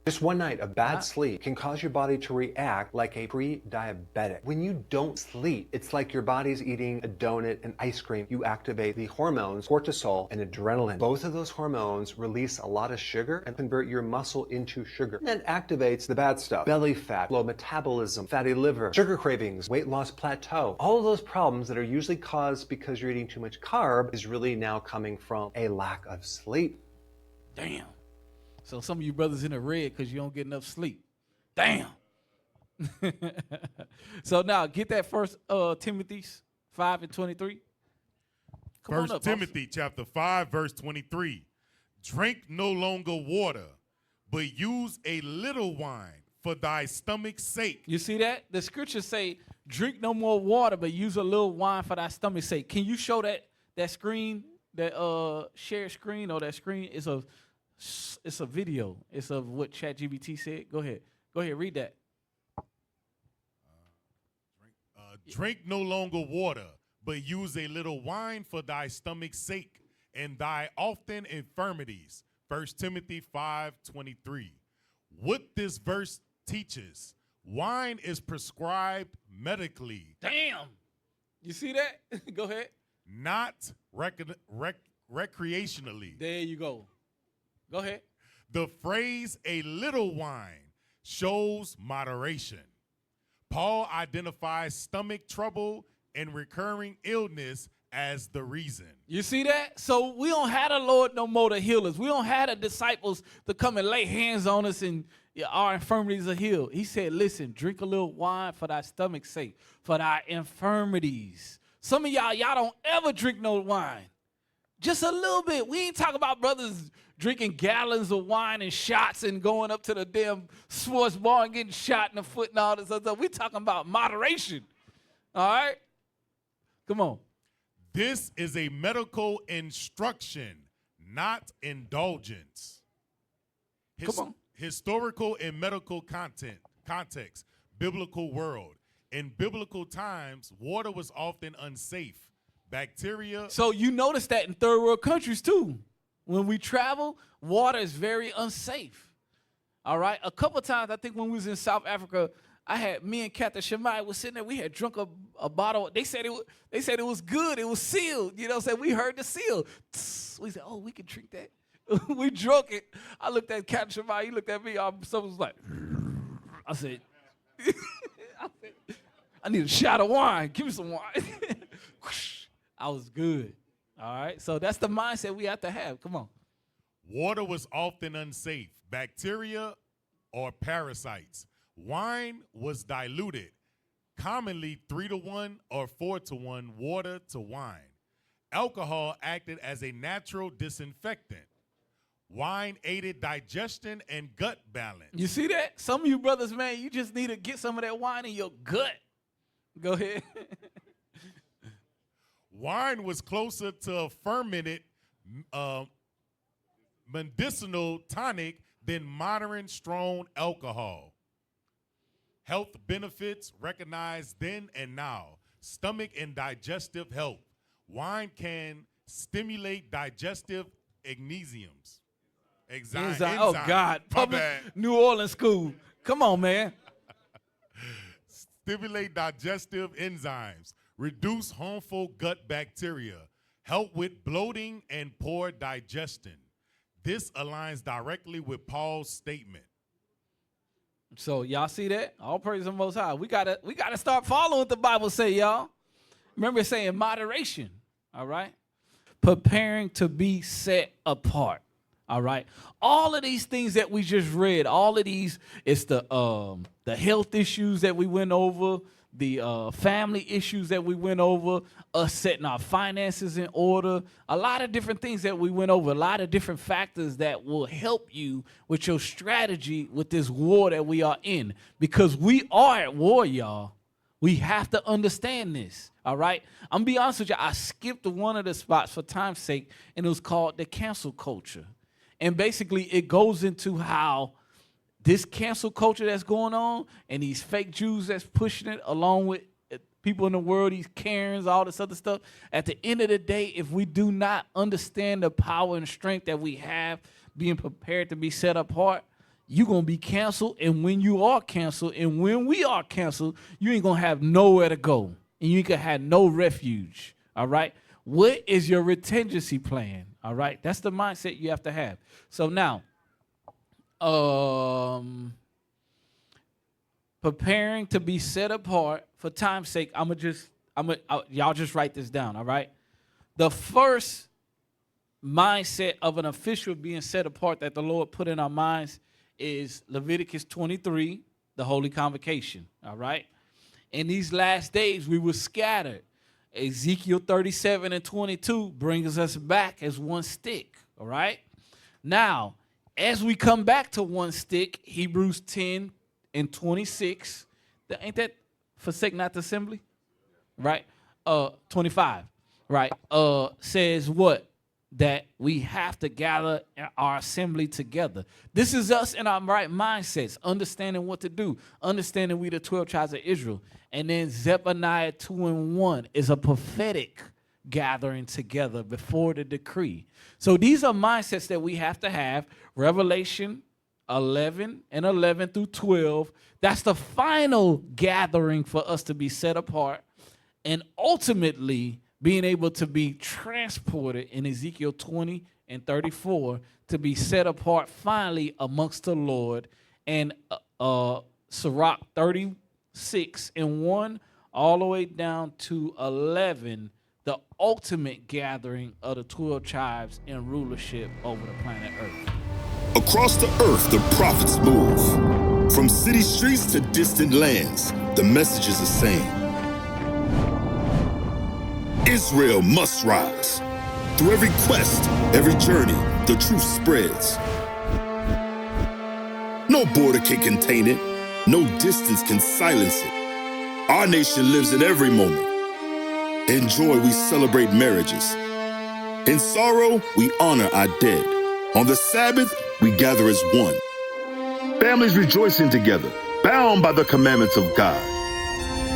Just one night of bad sleep can cause your body to react like a pre-diabetic. When you don't sleep, it's like your body's eating a donut and ice cream. You activate the hormones cortisol and adrenaline. Both of those hormones release a lot of sugar and convert your muscle into sugar. And that activates the bad stuff. Belly fat, low metabolism, fatty liver, sugar cravings, weight loss plateau. All of those problems that are usually caused because you're eating too much carb is really now coming from a lack of sleep. Damn. So some of you brothers in the red because you don't get enough sleep. Damn. So now get that 1 Timothy 5:23. Come on up, 1 Timothy chapter 5, verse 23. Drink no longer water, but use a little wine for thy stomach's sake. You see that? The scriptures say, drink no more water, but use a little wine for thy stomach's sake. Can you show that screen, that share screen or that screen? It's a video. It's of what ChatGPT said. Go ahead, read that. Drink no longer water, but use a little wine for thy stomach's sake and thy often infirmities. 1 Timothy 5:23. What this verse teaches, wine is prescribed medically. Damn. You see that? Go ahead. Not recreationally. There you go. Go ahead. The phrase a little wine shows moderation. Paul identifies stomach trouble and recurring illness as the reason. You see that? So we don't have the Lord no more to heal us. We don't have the disciples to come and lay hands on us and our infirmities are healed. He said, listen, drink a little wine for thy stomach's sake, for thy infirmities. Some of y'all don't ever drink no wine. Just a little bit. We ain't talking about brothers drinking gallons of wine and shots and going up to the damn sports bar and getting shot in the foot and all this other stuff. We talking about moderation. All right? Come on. This is a medical instruction, not indulgence. Come on. Historical and medical context, biblical world. In biblical times, water was often unsafe. Bacteria. So you notice that in third world countries too. When we travel, water is very unsafe. All right. A couple of times, I think when we was in South Africa, me and Captain Shemai was sitting there. We had drunk a bottle. They said it was good. It was sealed. You know what I'm saying? We heard the seal. We said, oh, we can drink that. We drunk it. I looked at Captain Shemai. He looked at me. Someone was like, I said, I need a shot of wine. Give me some wine. I was good. All right. So that's the mindset we have to have. Come on. Water was often unsafe. Bacteria or parasites. Wine was diluted, commonly 3-to-1 or 4-to-1 water to wine. Alcohol acted as a natural disinfectant. Wine aided digestion and gut balance. You see that? Some of you brothers, man, you just need to get some of that wine in your gut. Go ahead. Wine was closer to a fermented medicinal tonic than modern strong alcohol. Health benefits recognized then and now. Stomach and digestive health. Wine can stimulate digestive enzymes. Oh, God. Public New Orleans school. Come on, man. Stimulate digestive enzymes. Reduce harmful gut bacteria. Help with bloating and poor digestion. This aligns directly with Paul's statement. So y'all see that? All praise the Most High. We gotta start following what the Bible say, y'all. Remember it's saying moderation. All right. Preparing to be set apart. All right. All of these things that we just read, all of these, it's the health issues that we went over, family issues that we went over, us setting our finances in order, a lot of different things that we went over, a lot of different factors that will help you with your strategy with this war that we are in. Because we are at war, y'all. We have to understand this, all right? I'm going to be honest with you. I skipped one of the spots for time's sake, and it was called the cancel culture. And basically, it goes into how this cancel culture that's going on and these fake Jews that's pushing it along with people in the world, these Karens, all this other stuff. At the end of the day, if we do not understand the power and strength that we have being prepared to be set apart, you're going to be canceled. And when you are canceled and when we are canceled, you ain't going to have nowhere to go. And you ain't going to have no refuge, all right? What is your contingency plan, all right? That's the mindset you have to have. So now, preparing to be set apart. For time's sake, y'all just write this down, all right? The first mindset of an official being set apart that the Lord put in our minds is Leviticus 23, the Holy Convocation, all right? In these last days, we were scattered. Ezekiel 37 and 22 brings us back as one stick, all right? Now, as we come back to one stick, Hebrews 10 and 26, ain't that forsake not the assembly? Right? 25, right? Says what? That we have to gather our assembly together. This is us in our right mindsets, understanding what to do, understanding we the 12 tribes of Israel. And then Zephaniah 2 and 1 is a prophetic gathering together before the decree. So these are mindsets that we have to have. Revelation 11 and 11 through 12, that's the final gathering for us to be set apart and ultimately being able to be transported in Ezekiel 20 and 34 to be set apart finally amongst the Lord. And Sirach 36 and 1 all the way down to 11, the ultimate gathering of the 12 tribes in rulership over the planet Earth. Across the earth, the prophets move. From city streets to distant lands, the message is the same. Israel must rise. Through every quest, every journey, the truth spreads. No border can contain it. No distance can silence it. Our nation lives in every moment. In joy, we celebrate marriages. In sorrow, we honor our dead. On the Sabbath, we gather as one. Families rejoicing together, bound by the commandments of God.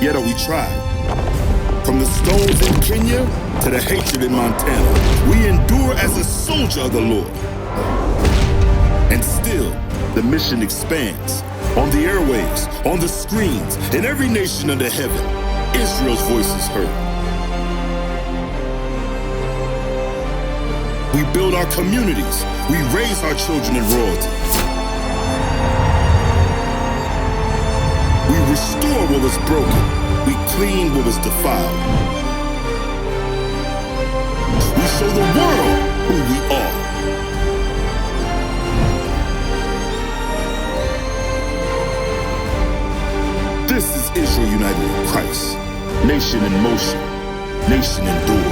Yet are we tried. From the stones in Kenya to the hatred in Montana, we endure as a soldier of the Lord. And still, the mission expands. On the airwaves, on the screens, in every nation under heaven, Israel's voice is heard. We build our communities. We raise our children in royalty. We restore what was broken. We clean what was defiled. We show the world who we are. This is Israel united in Christ. Nation in motion. Nation endured.